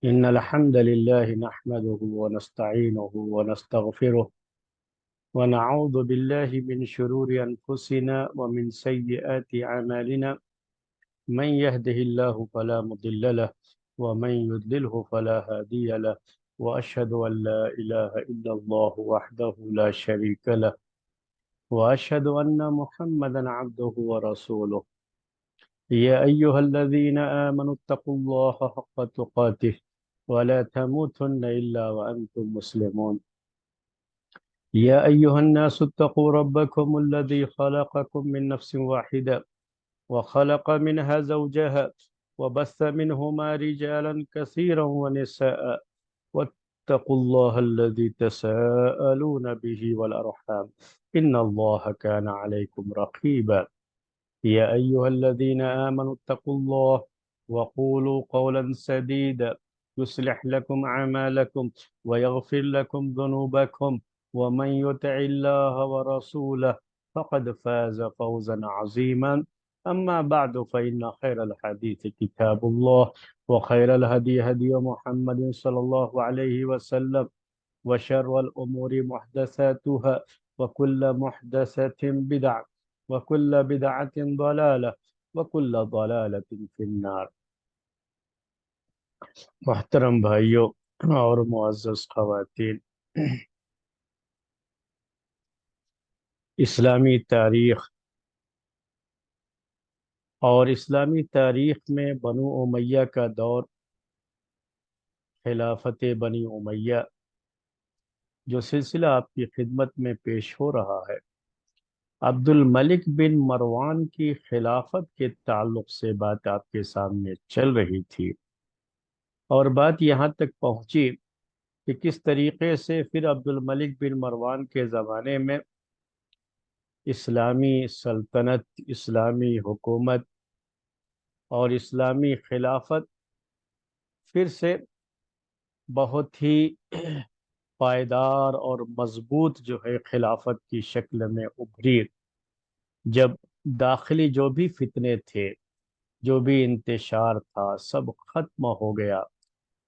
إن الحمد لله نحمده ونستعينه ونستغفره ونعوذ بالله من شرور أنفسنا ومن سيئات أعمالنا من يهده الله فلا مضل له ومن يضلله فلا هادي له وأشهد أن لا إله إلا الله وحده لا شريك له وأشهد أن محمدا عبده ورسوله يا أيها الذين آمنوا اتقوا الله حق تقاته ولا تموتن إلا وأنتم مسلمون يا أيها الناس اتقوا ربكم الذي خلقكم من نفس واحدة وخلق منها زوجها وبث منهما رجالا كثيرا ونساء واتقوا الله الذي تساءلون به والأرحام إن الله كان عليكم رقيبا يا أيها الذين آمنوا اتقوا الله وقولوا قولا سديدا يصلح لكم أعمالكم ويغفر لكم ذنوبكم ومن يطع الله ورسوله فقد فاز فوزا عظيما أما بعد فإن خير الحديث كتاب الله وخير الهدي هدي محمد صلى الله عليه وسلم وشر الأمور محدثاتها وكل محدثة بدعة وكل بدعة ضلالة وكل ضلالة في النار۔ محترم بھائیوں اور معزز خواتین، اسلامی تاریخ اور اسلامی تاریخ میں بنو امیہ کا دور، خلافت بنی امیہ، جو سلسلہ آپ کی خدمت میں پیش ہو رہا ہے، عبد الملک بن مروان کی خلافت کے تعلق سے بات آپ کے سامنے چل رہی تھی، اور بات یہاں تک پہنچی کہ کس طریقے سے پھر عبد الملک بن مروان کے زمانے میں اسلامی سلطنت، اسلامی حکومت اور اسلامی خلافت پھر سے بہت ہی پائیدار اور مضبوط جو ہے خلافت کی شکل میں ابھری، جب داخلی جو بھی فتنے تھے، جو بھی انتشار تھا، سب ختم ہو گیا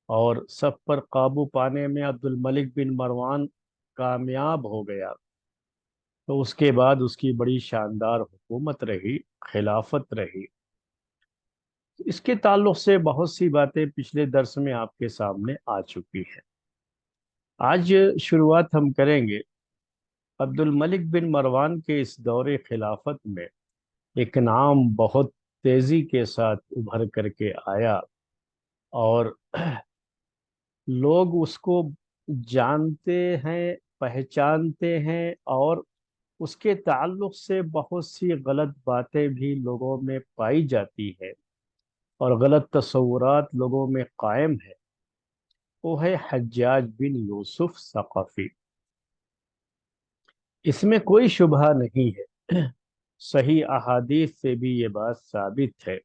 اور سب پر قابو پانے میں عبد الملک بن مروان کامیاب ہو گیا۔ تو اس کے بعد اس کی بڑی شاندار حکومت رہی، خلافت رہی۔ اس کے تعلق سے بہت سی باتیں پچھلے درس میں آپ کے سامنے آ چکی ہیں۔ آج شروعات ہم کریں گے عبد الملک بن مروان کے اس دور خلافت میں ایک نام بہت تیزی کے ساتھ ابھر کر کے آیا، اور لوگ اس کو جانتے ہیں، پہچانتے ہیں، اور اس کے تعلق سے بہت سی غلط باتیں بھی لوگوں میں پائی جاتی ہے اور غلط تصورات لوگوں میں قائم ہے۔ وہ ہے حجاج بن یوسف ثقفی۔ اس میں کوئی شبہ نہیں ہے، صحیح احادیث سے بھی یہ بات ثابت ہے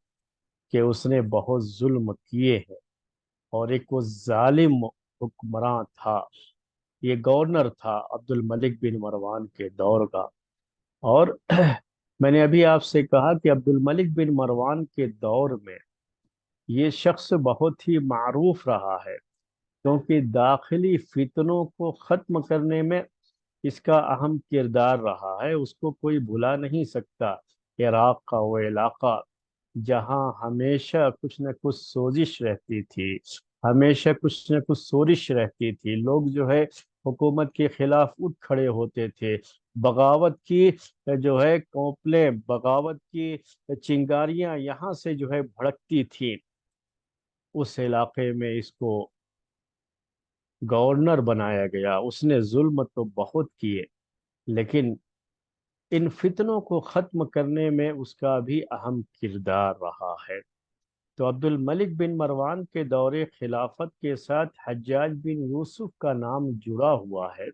کہ اس نے بہت ظلم کیے ہیں، اور ایک وہ ظالم حکمراں تھا۔ یہ گورنر تھا عبد الملک بن مروان کے دور کا، اور میں نے ابھی آپ سے کہا کہ عبد الملک بن مروان کے دور میں یہ شخص بہت ہی معروف رہا ہے، کیونکہ داخلی فتنوں کو ختم کرنے میں اس کا اہم کردار رہا ہے۔ اس کو کوئی بھلا نہیں سکتا۔ عراق کا وہ علاقہ جہاں ہمیشہ کچھ نہ کچھ سوزش رہتی تھی، ہمیشہ کچھ نہ کچھ سورش رہتی تھی، لوگ جو ہے حکومت کے خلاف اٹھ کھڑے ہوتے تھے، بغاوت کی جو ہے کوپلیں، بغاوت کی چنگاریاں یہاں سے جو ہے بھڑکتی تھیں۔ اس علاقے میں اس کو گورنر بنایا گیا۔ اس نے ظلم تو بہت کیے، لیکن ان فتنوں کو ختم کرنے میں اس کا بھی اہم کردار رہا ہے۔ تو عبد الملک بن مروان کے دور خلافت کے ساتھ حجاج بن یوسف کا نام جڑا ہوا ہے،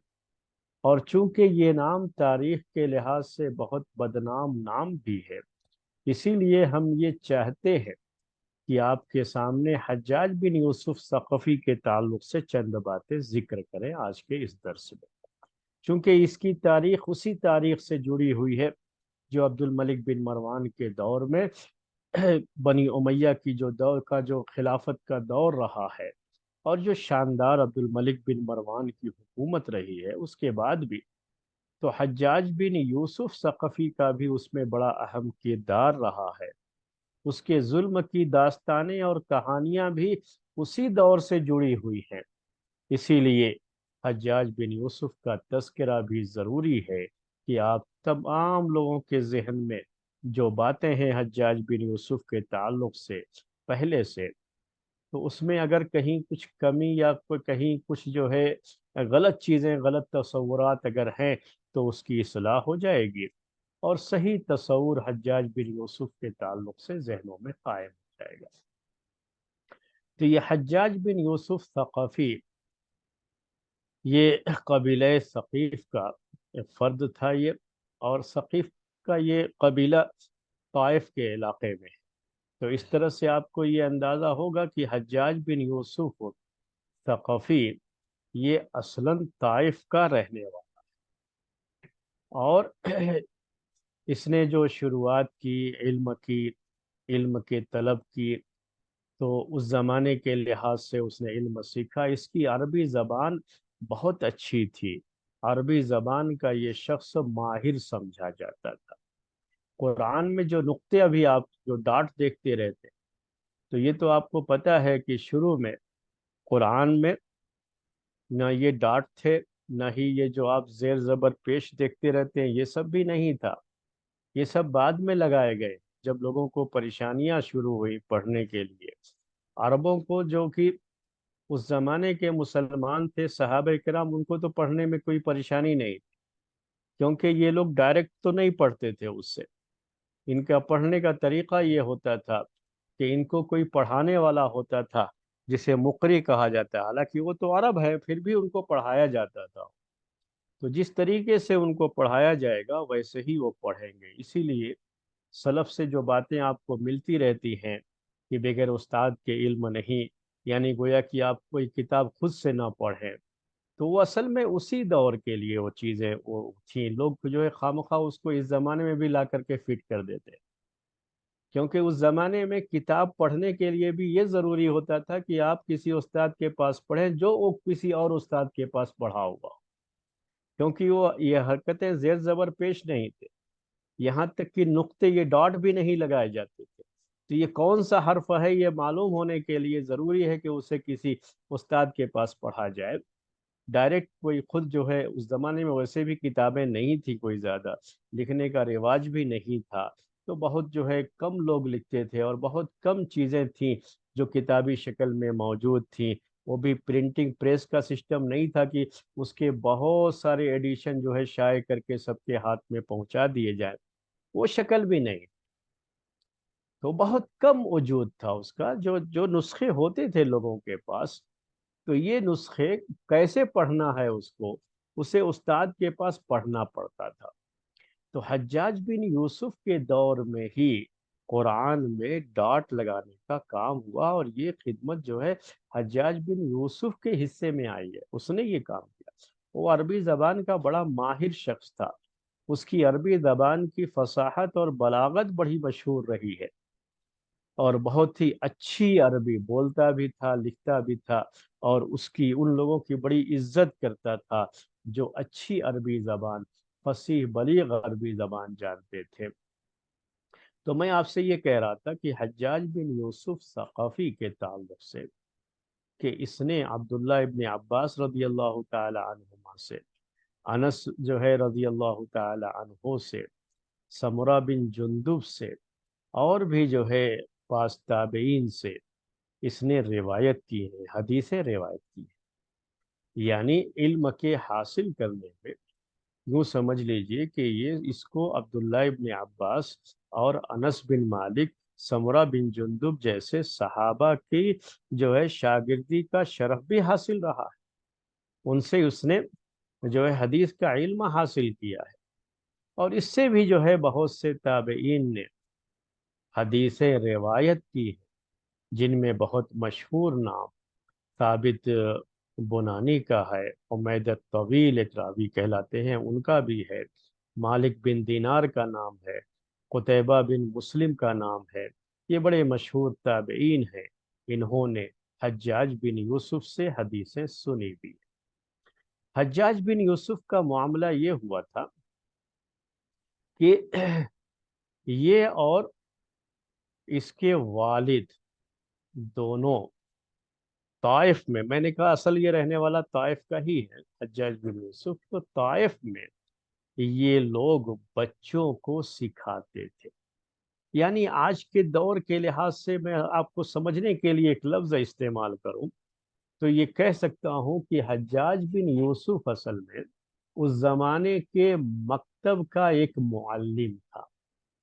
اور چونکہ یہ نام تاریخ کے لحاظ سے بہت بدنام نام بھی ہے، اسی لیے ہم یہ چاہتے ہیں کہ آپ کے سامنے حجاج بن یوسف ثقفی کے تعلق سے چند باتیں ذکر کریں آج کے اس درس میں، چونکہ اس کی تاریخ اسی تاریخ سے جڑی ہوئی ہے جو عبد الملک بن مروان کے دور میں بنی امیہ کی جو دور کا جو خلافت کا دور رہا ہے، اور جو شاندار عبد الملک بن مروان کی حکومت رہی ہے، اس کے بعد بھی تو حجاج بن یوسف ثقفی کا بھی اس میں بڑا اہم کردار رہا ہے۔ اس کے ظلم کی داستانیں اور کہانیاں بھی اسی دور سے جڑی ہوئی ہیں۔ اسی لیے حجاج بن یوسف کا تذکرہ بھی ضروری ہے کہ آپ تمام لوگوں کے ذہن میں جو باتیں ہیں حجاج بن یوسف کے تعلق سے پہلے سے، تو اس میں اگر کہیں کچھ کمی یا کوئی کہیں کچھ جو ہے غلط چیزیں، غلط تصورات اگر ہیں، تو اس کی اصلاح ہو جائے گی، اور صحیح تصور حجاج بن یوسف کے تعلق سے ذہنوں میں قائم ہو جائے گا۔ تو یہ حجاج بن یوسف ثقفی، یہ قبیلہ ثقیف کا فرد تھا یہ، اور ثقیف کا یہ قبیلہ طائف کے علاقے میں ہے۔ تو اس طرح سے آپ کو یہ اندازہ ہوگا کہ حجاج بن یوسف ثقفی یہ اصلاً طائف کا رہنے والا، اور اس نے جو شروعات کی علم کے طلب کی، تو اس زمانے کے لحاظ سے اس نے علم سیکھا۔ اس کی عربی زبان بہت اچھی تھی، عربی زبان کا یہ شخص ماہر سمجھا جاتا تھا۔ قرآن میں جو نقطے ابھی آپ جو ڈاٹ دیکھتے رہتے، تو یہ تو آپ کو پتہ ہے کہ شروع میں قرآن میں نہ یہ ڈاٹ تھے، نہ ہی یہ جو آپ زیر زبر پیش دیکھتے رہتے ہیں، یہ سب بھی نہیں تھا۔ یہ سب بعد میں لگائے گئے، جب لوگوں کو پریشانیاں شروع ہوئی پڑھنے کے لیے۔ عربوں کو، جو کہ اس زمانے کے مسلمان تھے صحابہ کرام، ان کو تو پڑھنے میں کوئی پریشانی نہیں تھی، کیونکہ یہ لوگ ڈائریکٹ تو نہیں پڑھتے تھے اس سے۔ ان کا پڑھنے کا طریقہ یہ ہوتا تھا کہ ان کو کوئی پڑھانے والا ہوتا تھا، جسے مقری کہا جاتا ہے، حالانکہ وہ تو عرب ہے، پھر بھی ان کو پڑھایا جاتا تھا۔ تو جس طریقے سے ان کو پڑھایا جائے گا ویسے ہی وہ پڑھیں گے۔ اسی لیے سلف سے جو باتیں آپ کو ملتی رہتی ہیں کہ بغیر استاد کے علم نہیں، یعنی گویا کہ آپ کوئی کتاب خود سے نہ پڑھیں، تو وہ اصل میں اسی دور کے لیے وہ چیزیں وہ تھیں۔ لوگ جو ہے خواہ اس کو اس زمانے میں بھی لا کر کے فٹ کر دیتے، کیونکہ اس زمانے میں کتاب پڑھنے کے لیے بھی یہ ضروری ہوتا تھا کہ آپ کسی استاد کے پاس پڑھیں جو وہ کسی اور استاد کے پاس پڑھا ہوا، کیونکہ وہ یہ حرکتیں زیر زبر پیش نہیں تھے، یہاں تک کہ نقطے یہ ڈاٹ بھی نہیں لگائے جاتے تھے۔ تو یہ کون سا حرف ہے یہ معلوم ہونے کے لیے ضروری ہے کہ اسے کسی استاد کے پاس پڑھا جائے۔ ڈائریکٹ کوئی خود جو ہے، اس زمانے میں ویسے بھی کتابیں نہیں تھی کوئی زیادہ، لکھنے کا رواج بھی نہیں تھا، تو بہت جو ہے کم لوگ لکھتے تھے، اور بہت کم چیزیں تھیں جو کتابی شکل میں موجود تھیں۔ وہ بھی پرنٹنگ پریس کا سسٹم نہیں تھا کہ اس کے بہت سارے ایڈیشن جو ہے شائع کر کے سب کے ہاتھ میں پہنچا دیے جائیں، وہ شکل بھی نہیں۔ تو بہت کم وجود تھا اس کا، جو جو نسخے ہوتے تھے لوگوں کے پاس، تو یہ نسخے کیسے پڑھنا ہے اس کو، اسے استاد کے پاس پڑھنا پڑتا تھا۔ تو حجاج بن یوسف کے دور میں ہی قرآن میں ڈاٹ لگانے کا کام ہوا، اور یہ خدمت جو ہے حجاج بن یوسف کے حصے میں آئی ہے، اس نے یہ کام کیا۔ وہ عربی زبان کا بڑا ماہر شخص تھا، اس کی عربی زبان کی فصاحت اور بلاغت بڑی مشہور رہی ہے، اور بہت ہی اچھی عربی بولتا بھی تھا، لکھتا بھی تھا، اور اس کی ان لوگوں کی بڑی عزت کرتا تھا جو اچھی عربی زبان، فصیح بلیغ عربی زبان جانتے تھے۔ تو میں آپ سے یہ کہہ رہا تھا کہ حجاج بن یوسف ثقفی کے تعلق سے، کہ اس نے عبداللہ ابن عباس رضی اللہ تعالی عنہما سے، انس جو ہے رضی اللہ تعالی عنہ سے، سمرہ بن جندب سے، اور بھی جو ہے پاس تابعین سے اس نے روایت کی ہے، حدیثیں روایت کی ہے۔ یعنی علم کے حاصل کرنے میں یوں سمجھ لیجئے کہ یہ اس کو عبداللہ ابن عباس اور انس بن مالک، سمرہ بن جندب جیسے صحابہ کی جو ہے شاگردی کا شرف بھی حاصل رہا ہے، ان سے اس نے جو ہے حدیث کا علم حاصل کیا ہے۔ اور اس سے بھی جو ہے بہت سے تابعین نے حدیثیں روایت کی ہے، جن میں بہت مشہور نام ثابت بنانی کا ہے، حمید الطویل ایک راوی کہلاتے ہیں، ان کا بھی ہے، مالک بن دینار کا نام ہے، قتیبہ بن مسلم کا نام ہے، یہ بڑے مشہور تابعین ہیں، انہوں نے حجاج بن یوسف سے حدیثیں سنی بھی۔ حجاج بن یوسف کا معاملہ یہ ہوا تھا کہ یہ اور اس کے والد دونوں طائف میں نے کہا اصل یہ رہنے والا طائف کا ہی ہے حجاج بن یوسف، تو طائف میں یہ لوگ بچوں کو سکھاتے تھے۔ یعنی آج کے دور کے لحاظ سے میں آپ کو سمجھنے کے لیے ایک لفظ استعمال کروں تو یہ کہہ سکتا ہوں کہ حجاج بن یوسف اصل میں اس زمانے کے مکتب کا ایک معلم تھا،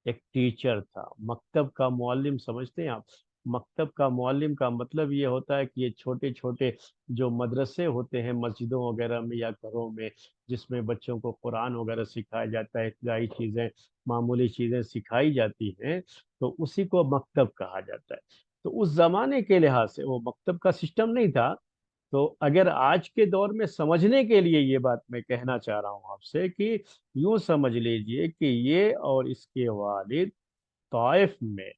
ایک ٹیچر تھا۔ مکتب کا معلم سمجھتے ہیں آپ؟ مکتب کا معلم کا مطلب یہ ہوتا ہے کہ یہ چھوٹے چھوٹے جو مدرسے ہوتے ہیں مسجدوں وغیرہ میں یا گھروں میں، جس میں بچوں کو قرآن وغیرہ سکھایا جاتا ہے، ابتدائی چیزیں، معمولی چیزیں سکھائی جاتی ہیں، تو اسی کو مکتب کہا جاتا ہے۔ تو اس زمانے کے لحاظ سے وہ مکتب کا سسٹم نہیں تھا۔ تو اگر آج کے دور میں سمجھنے کے لیے یہ بات میں کہنا چاہ رہا ہوں آپ سے کہ یوں سمجھ لیجئے کہ یہ اور اس کے والد طائف میں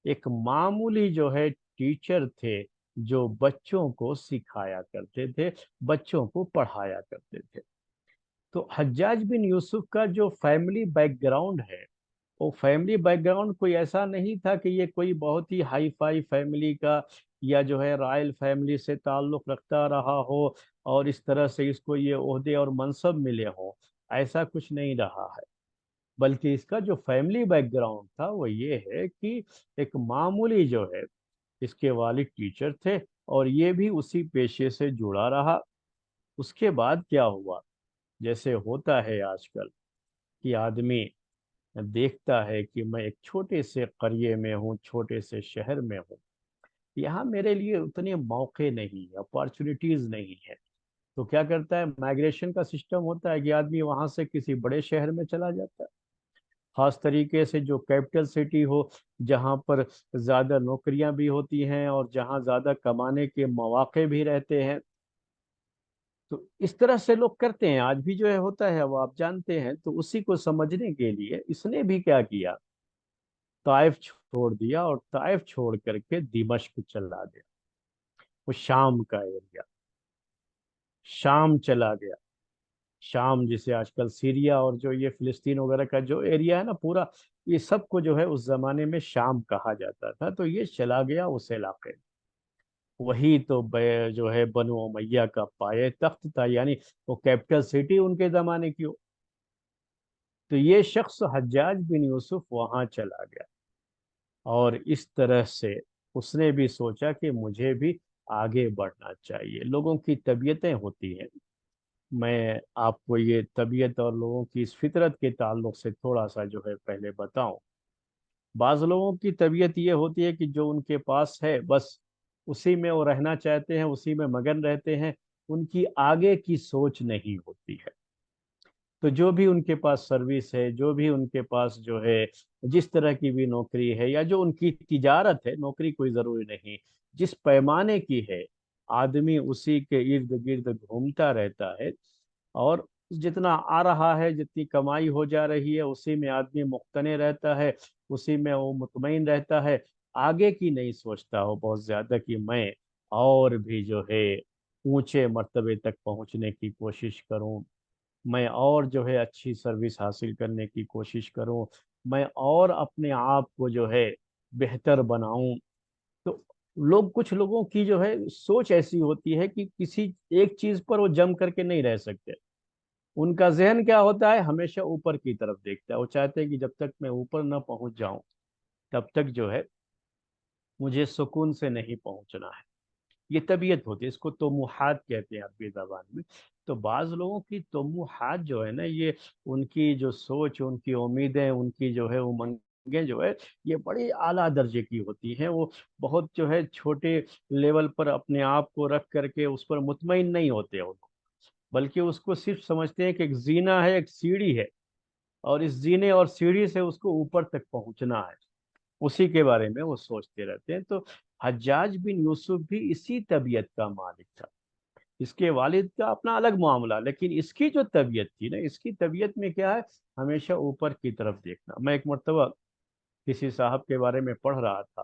ایک معمولی جو ہے ٹیچر تھے، جو بچوں کو سکھایا کرتے تھے، بچوں کو پڑھایا کرتے تھے۔ تو حجاج بن یوسف کا جو فیملی بیک گراؤنڈ ہے، وہ فیملی بیک گراؤنڈ کوئی ایسا نہیں تھا کہ یہ کوئی بہت ہی ہائی فائی فیملی کا یا جو ہے رائل فیملی سے تعلق رکھتا رہا ہو اور اس طرح سے اس کو یہ عہدے اور منصب ملے ہوں، ایسا کچھ نہیں رہا ہے۔ بلکہ اس کا جو فیملی بیک گراؤنڈ تھا وہ یہ ہے کہ ایک معمولی جو ہے اس کے والد ٹیچر تھے اور یہ بھی اسی پیشے سے جڑا رہا۔ اس کے بعد کیا ہوا، جیسے ہوتا ہے آج کل کہ آدمی دیکھتا ہے کہ میں ایک چھوٹے سے قریے میں ہوں، چھوٹے سے شہر میں ہوں، یہاں میرے لیے اتنے موقع نہیں، اپارچونیٹیز نہیں ہے، تو کیا کرتا ہے، مائگریشن کا سسٹم ہوتا ہے کہ آدمی وہاں سے کسی بڑے شہر میں چلا جاتا ہے، خاص طریقے سے جو کیپٹل سٹی ہو، جہاں پر زیادہ نوکریاں بھی ہوتی ہیں اور جہاں زیادہ کمانے کے مواقع بھی رہتے ہیں۔ تو اس طرح سے لوگ کرتے ہیں، آج بھی جو ہے ہوتا ہے، وہ آپ جانتے ہیں۔ تو اسی کو سمجھنے کے لیے اس نے بھی کیا کیا، طائف چھوڑ دیا اور طائف چھوڑ کر کے دمشق چلا گیا، وہ شام کا ایریا، شام چلا گیا۔ شام جسے آج کل سیریا اور جو یہ فلسطین وغیرہ کا جو ایریا ہے نا پورا، یہ سب کو جو ہے اس زمانے میں شام کہا جاتا تھا، تو یہ چلا گیا اس علاقے میں۔ وہی تو جو ہے بنو امیہ کا پائے تخت تھا، یعنی وہ کیپٹل سٹی ان کے زمانے کی ہو۔ تو یہ شخص حجاج بن یوسف وہاں چلا گیا اور اس طرح سے اس نے بھی سوچا کہ مجھے بھی آگے بڑھنا چاہیے۔ لوگوں کی طبیعتیں ہوتی ہیں، میں آپ کو یہ طبیعت اور لوگوں کی اس فطرت کے تعلق سے تھوڑا سا جو ہے پہلے بتاؤں۔ بعض لوگوں کی طبیعت یہ ہوتی ہے کہ جو ان کے پاس ہے بس اسی میں وہ رہنا چاہتے ہیں، اسی میں مگن رہتے ہیں، ان کی آگے کی سوچ نہیں ہوتی ہے۔ تو جو بھی ان کے پاس سروس ہے، جو بھی ان کے پاس جو ہے جس طرح کی بھی نوکری ہے یا جو ان کی تجارت ہے، نوکری کوئی ضروری نہیں، جس پیمانے کی ہے، آدمی اسی کے ارد گرد گھومتا رہتا ہے اور جتنا آ رہا ہے، جتنی کمائی ہو جا رہی ہے، اسی میں آدمی مقتنع رہتا ہے، اسی میں وہ مطمئن رہتا ہے، آگے کی نہیں سوچتا ہو بہت زیادہ کہ میں اور بھی جو ہے اونچے مرتبے تک پہنچنے کی کوشش کروں، میں اور جو ہے اچھی سروس حاصل کرنے کی کوشش کروں، میں اور اپنے آپ کو جو ہے بہتر بناؤں۔ تو کچھ لوگوں کی جو ہے سوچ ایسی ہوتی ہے کہ کسی ایک چیز پر وہ جم کر کے نہیں رہ سکتے، ان کا ذہن کیا ہوتا ہے، ہمیشہ اوپر کی طرف دیکھتا ہے، وہ چاہتے ہیں کہ جب تک میں اوپر نہ پہنچ جاؤں تب تک جو ہے مجھے سکون سے نہیں پہنچنا ہے۔ یہ طبیعت ہوتی ہے، اس کو طموحات کہتے ہیں عربی زبان میں۔ تو بعض لوگوں کی طموحات جو ہے نا، یہ ان کی جو سوچ، ان کی امیدیں، ان کی جو ہے امنگیں جو ہے، یہ بڑی اعلیٰ درجے کی ہوتی ہیں۔ وہ بہت جو ہے چھوٹے لیول پر اپنے آپ کو رکھ کر کے اس پر مطمئن نہیں ہوتے ان کو، بلکہ اس کو صرف سمجھتے ہیں کہ ایک زینہ ہے، ایک سیڑھی ہے، اور اس زینے اور سیڑھی سے اس کو اوپر تک پہنچنا ہے، اسی کے بارے میں وہ سوچتے رہتے ہیں۔ تو حجاج بن یوسف بھی اسی طبیعت کا مالک تھا۔ اس کے والد کا اپنا الگ معاملہ، لیکن اس کی جو طبیعت تھی نا، اس کی طبیعت میں کیا ہے، ہمیشہ اوپر کی طرف دیکھنا۔ میں ایک مرتبہ کسی صاحب کے بارے میں پڑھ رہا تھا،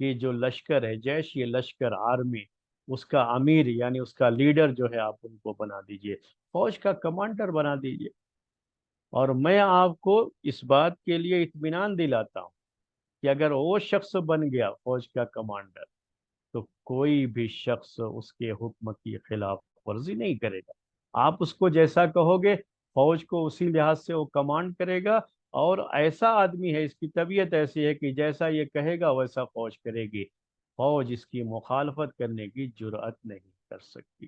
کہ جو لشکر ہے، جیش، یہ لشکر، آرمی، اس کا امیر یعنی اس کا لیڈر جو ہے آپ ان کو بنا دیجئے، فوج کا کمانڈر بنا دیجئے۔ اور میں آپ کو اس بات کے لیے اطمینان دلاتا ہوں کہ اگر وہ شخص بن گیا فوج کا کمانڈر تو کوئی بھی شخص اس کے حکم کی خلاف ورزی نہیں کرے گا۔ آپ اس کو جیسا کہو گے فوج کو اسی لحاظ سے وہ کمانڈ کرے گا، اور ایسا آدمی ہے، اس کی طبیعت ایسی ہے کہ جیسا یہ کہے گا ویسا فوج کرے گی، فوج اس کی مخالفت کرنے کی جرأت نہیں کر سکتی۔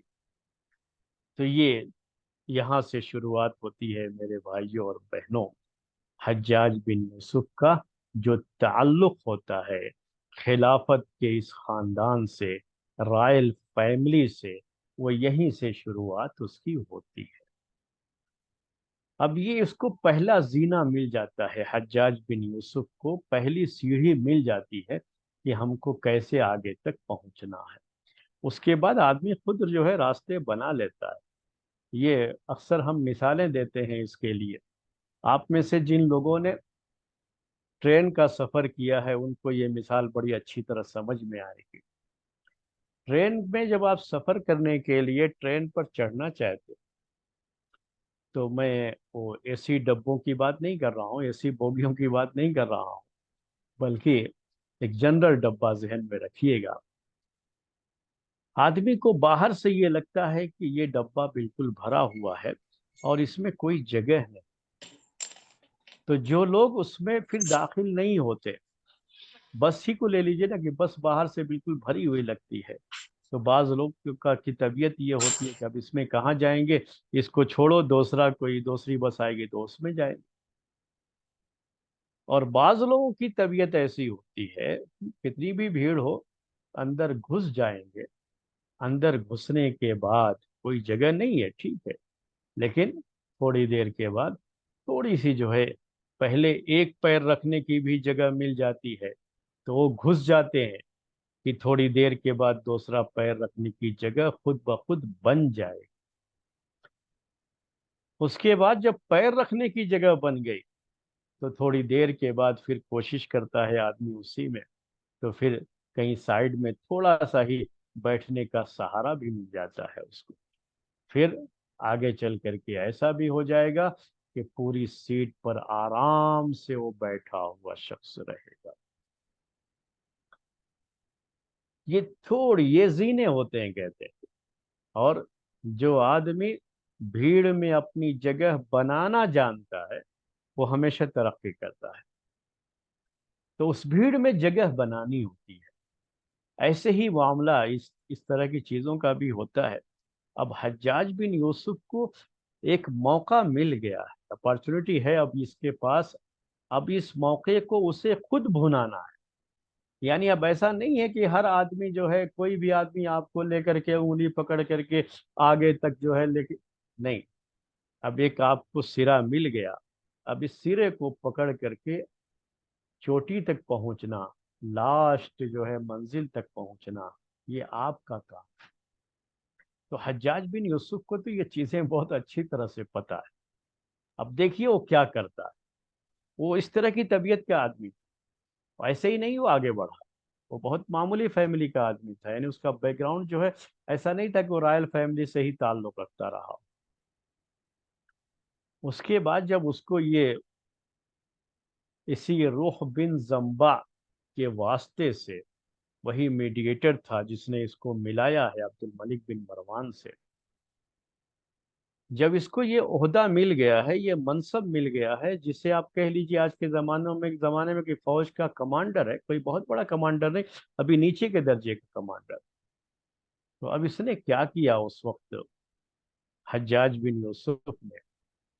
تو یہ یہاں سے شروعات ہوتی ہے میرے بھائیوں اور بہنوں، حجاج بن یوسف کا جو تعلق ہوتا ہے خلافت کے اس خاندان سے، رائل فیملی سے، وہ یہیں سے شروعات اس کی ہوتی ہے۔ اب یہ اس کو پہلا زینہ مل جاتا ہے، حجاج بن یوسف کو پہلی سیڑھی مل جاتی ہے کہ ہم کو کیسے آگے تک پہنچنا ہے۔ اس کے بعد آدمی خود جو ہے راستے بنا لیتا ہے۔ یہ اکثر ہم مثالیں دیتے ہیں اس کے لیے۔ آپ میں سے جن لوگوں نے ٹرین کا سفر کیا ہے ان کو یہ مثال بڑی اچھی طرح سمجھ میں آئے گی۔ ٹرین میں جب آپ سفر کرنے کے لیے ٹرین پر چڑھنا چاہتے، تو میں وہ اے سی ڈبوں کی بات نہیں کر رہا ہوں، اے سی بوگیوں کی بات نہیں کر رہا ہوں، بلکہ ایک جنرل ڈبہ ذہن میں رکھیے گا۔ آدمی کو باہر سے یہ لگتا ہے کہ یہ ڈبہ بالکل بھرا ہوا ہے اور اس میں کوئی جگہ نہیں، تو جو لوگ اس میں پھر داخل نہیں ہوتے، بس ہی کو لے لیجئے نا کہ بس باہر سے بالکل بھری ہوئی لگتی ہے، تو بعض لوگ کی طبیعت یہ ہوتی ہے کہ اب اس میں کہاں جائیں گے، اس کو چھوڑو، دوسری بس آئے گی تو اس میں جائیں گے۔ اور بعض لوگوں کی طبیعت ایسی ہوتی ہے کہ کتنی بھی بھیڑ ہو اندر گھس جائیں گے، اندر گھسنے کے بعد کوئی جگہ نہیں ہے، ٹھیک ہے، لیکن تھوڑی دیر کے بعد تھوڑی سی جو ہے پہلے ایک پیر رکھنے کی بھی جگہ مل جاتی ہے، تو وہ گھس جاتے ہیں کہ تھوڑی دیر کے بعد دوسرا پیر رکھنے کی جگہ خود بخود بن جائے۔ اس کے بعد جب پیر رکھنے کی جگہ بن گئی تو تھوڑی دیر کے بعد پھر کوشش کرتا ہے آدمی اسی میں، تو پھر کہیں سائڈ میں تھوڑا سا ہی بیٹھنے کا سہارا بھی مل جاتا ہے اس کو، پھر آگے چل کر کے ایسا بھی ہو جائے گا کہ پوری سیٹ پر آرام سے وہ بیٹھا ہوا شخص رہے گا۔ یہ زینے ہوتے ہیں کہتے ہیں۔ اور جو آدمی بھیڑ میں اپنی جگہ بنانا جانتا ہے وہ ہمیشہ ترقی کرتا ہے، تو اس بھیڑ میں جگہ بنانی ہوتی ہے۔ ایسے ہی معاملہ اس طرح کی چیزوں کا بھی ہوتا ہے۔ اب حجاج بن یوسف کو ایک موقع مل گیا ہے، اپارچونٹی ہے اب اس کے پاس، اب اس موقع کو اسے خود بھنانا ہے۔ یعنی اب ایسا نہیں ہے کہ ہر آدمی جو ہے، کوئی بھی آدمی آپ کو لے کر کے انگلی پکڑ کر کے آگے تک جو ہے لے کے، نہیں، اب ایک آپ کو سرا مل گیا، اب اس سرے کو پکڑ کر کے چوٹی تک پہنچنا، لاسٹ جو ہے منزل تک پہنچنا، یہ آپ کا کام۔ تو حجاج بن یوسف کو تو یہ چیزیں بہت اچھی طرح سے پتا ہے۔ اب دیکھیے وہ کیا کرتا ہے، وہ اس طرح کی طبیعت کا آدمی تھا، ایسے ہی نہیں وہ آگے بڑھا، وہ بہت معمولی فیملی کا آدمی تھا، یعنی اس کا بیک گراؤنڈ جو ہے ایسا نہیں تھا کہ وہ رائل فیملی سے ہی تعلق رکھتا رہا۔ اس کے بعد جب اس کو یہ اسی روح بن زمبا کے واسطے سے، وہی میڈیٹر تھا جس نے اس کو ملایا ہے عبد الملک بن مروان سے، جب اس کو یہ عہدہ مل گیا ہے، یہ منصب مل گیا ہے، جسے آپ کہہ لیجیے آج کے زمانے میں کہ فوج کا کمانڈر ہے، کوئی بہت بڑا کمانڈر نہیں، ابھی نیچے کے درجے کا کمانڈر، تو اب اس نے کیا کیا اس وقت، حجاج بن یوسف نے،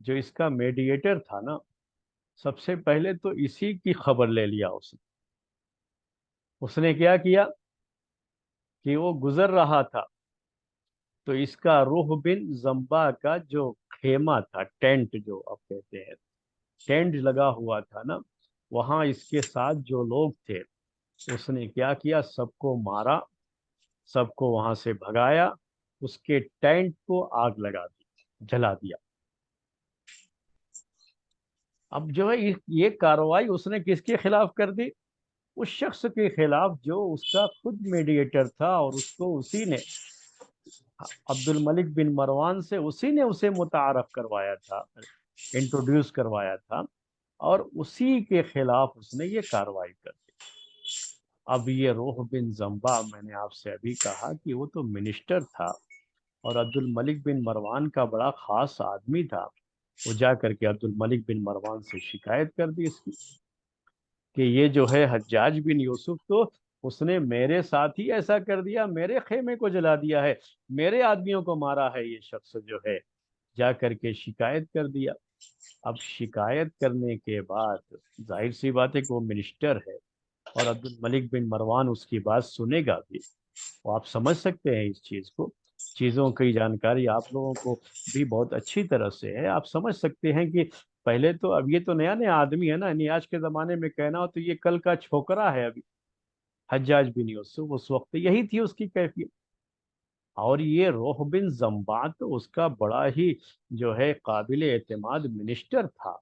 جو اس کا میڈیٹر تھا نا، سب سے پہلے تو اسی کی خبر لے لیا اس نے کیا کیا کہ وہ گزر رہا تھا تو اس کا روح بن زمبا کا جو خیمہ تھا، ٹینٹ جو آپ کہتے ہیں، ٹینٹ لگا ہوا تھا نا، وہاں اس کے ساتھ جو لوگ تھے اس نے کیا کیا، سب کو مارا، سب کو وہاں سے بھگایا، اس کے ٹینٹ کو آگ لگا دی، جلا دیا۔ اب جو ہے یہ کارروائی اس نے کس کے خلاف کر دی؟ اس شخص کے خلاف جو اس کا خود میڈیٹر تھا، اور اس کو اسی نے، عبد الملک بن مروان سے اسی نے اسے متعارف کروایا تھا، انٹروڈیوس کروایا تھا، اور اسی کے خلاف اس نے یہ کارروائی کر دی۔ اب یہ روح بن زمبا، میں نے آپ سے ابھی کہا کہ وہ تو منسٹر تھا، اور عبد الملک بن مروان کا بڑا خاص آدمی تھا۔ وہ جا کر کے عبد الملک بن مروان سے شکایت کر دی اس کی، کہ یہ جو ہے حجاج بن یوسف، تو اس نے میرے ساتھ ہی ایسا کر دیا، میرے خیمے کو جلا دیا ہے، میرے آدمیوں کو مارا ہے یہ شخص جو ہے۔ جا کر کے شکایت کر دیا۔ اب شکایت کرنے کے بعد ظاہر سی بات ہے کہ وہ منسٹر ہے، اور عبد الملک بن مروان اس کی بات سنے گا بھی۔ وہ آپ سمجھ سکتے ہیں اس چیز کو، چیزوں کی جانکاری آپ لوگوں کو بھی بہت اچھی طرح سے ہے۔ آپ سمجھ سکتے ہیں کہ پہلے تو، اب یہ تو نیا نیا آدمی ہے نا، یعنی آج کے زمانے میں کہنا ہو تو یہ کل کا چھوکرا ہے ابھی، حجاج بن یوسف اس وقت یہی تھی اس کی کیفیت۔ اور یہ روح بن زمبا تو اس کا بڑا ہی جو ہے قابل اعتماد منسٹر تھا۔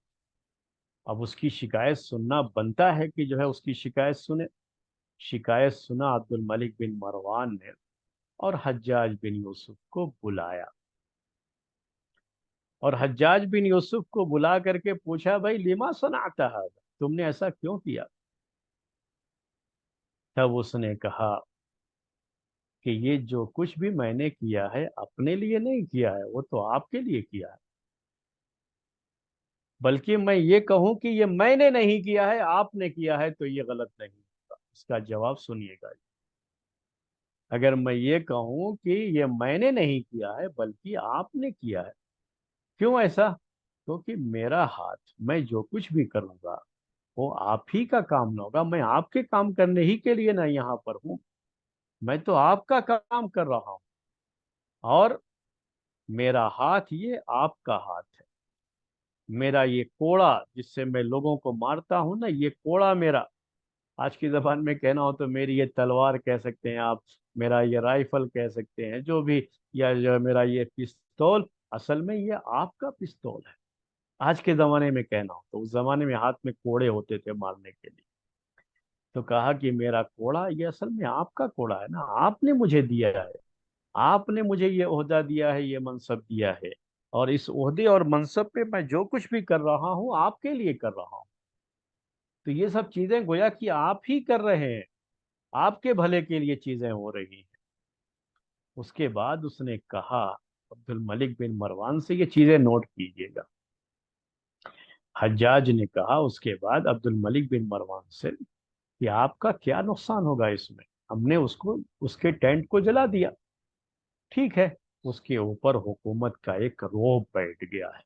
اب اس کی شکایت سننا بنتا ہے کہ جو ہے اس کی شکایت سنے۔ شکایت سنا عبد الملک بن مروان نے، اور حجاج بن یوسف کو بلایا، اور حجاج بن یوسف کو بلا کر کے پوچھا، بھائی لما صنعت هذا، تم نے ایسا کیوں کیا؟ تب اس نے کہا کہ یہ جو کچھ بھی میں نے کیا ہے اپنے لیے نہیں کیا ہے، وہ تو آپ کے لیے کیا ہے، بلکہ میں یہ کہوں کہ یہ میں نے نہیں کیا ہے، آپ نے کیا ہے، تو یہ غلط نہیں ہوگا۔ اس کا جواب سنیے گا۔ اگر میں یہ کہوں کہ یہ میں نے نہیں کیا ہے بلکہ آپ نے کیا ہے، کیوں ایسا؟ کیونکہ میرا ہاتھ، میں جو کچھ بھی کروں گا وہ آپ ہی کا کام نہ ہوگا، میں آپ کے کام کرنے ہی کے لیے نہ یہاں پر ہوں، میں تو آپ کا کام کر رہا ہوں، اور میرا ہاتھ یہ آپ کا ہاتھ ہے۔ میرا یہ کوڑا جس سے میں لوگوں کو مارتا ہوں نا، یہ کوڑا میرا، آج کی زبان میں کہنا ہو تو میری یہ تلوار کہہ سکتے ہیں آپ، میرا یہ رائفل کہہ سکتے ہیں، جو بھی، یا جو میرا یہ پستول، اصل میں یہ آپ کا پستول ہے۔ آج کے زمانے میں کہنا ہو تو، اس زمانے میں ہاتھ میں کوڑے ہوتے تھے مارنے کے لیے، تو کہا کہ میرا کوڑا یہ اصل میں آپ کا کوڑا ہے نا، آپ نے مجھے دیا ہے، آپ نے مجھے یہ عہدہ دیا ہے، یہ منصب دیا ہے، اور اس عہدے اور منصب پہ میں جو کچھ بھی کر رہا ہوں آپ کے لیے کر رہا ہوں۔ تو یہ سب چیزیں گویا کہ آپ ہی کر رہے ہیں، آپ کے بھلے کے لیے چیزیں ہو رہی ہیں۔ اس کے بعد اس نے کہا عبد الملک بن مروان سے، یہ چیزیں نوٹ کیجئے گا۔ حجاج نے کہا اس کے بعد عبد الملک بن مروان سے کہ آپ کا کیا نقصان ہوگا اس میں، ہم نے اس کو، اس کے ٹینٹ کو جلا دیا، ٹھیک ہے، اس کے اوپر حکومت کا ایک روب بیٹھ گیا ہے۔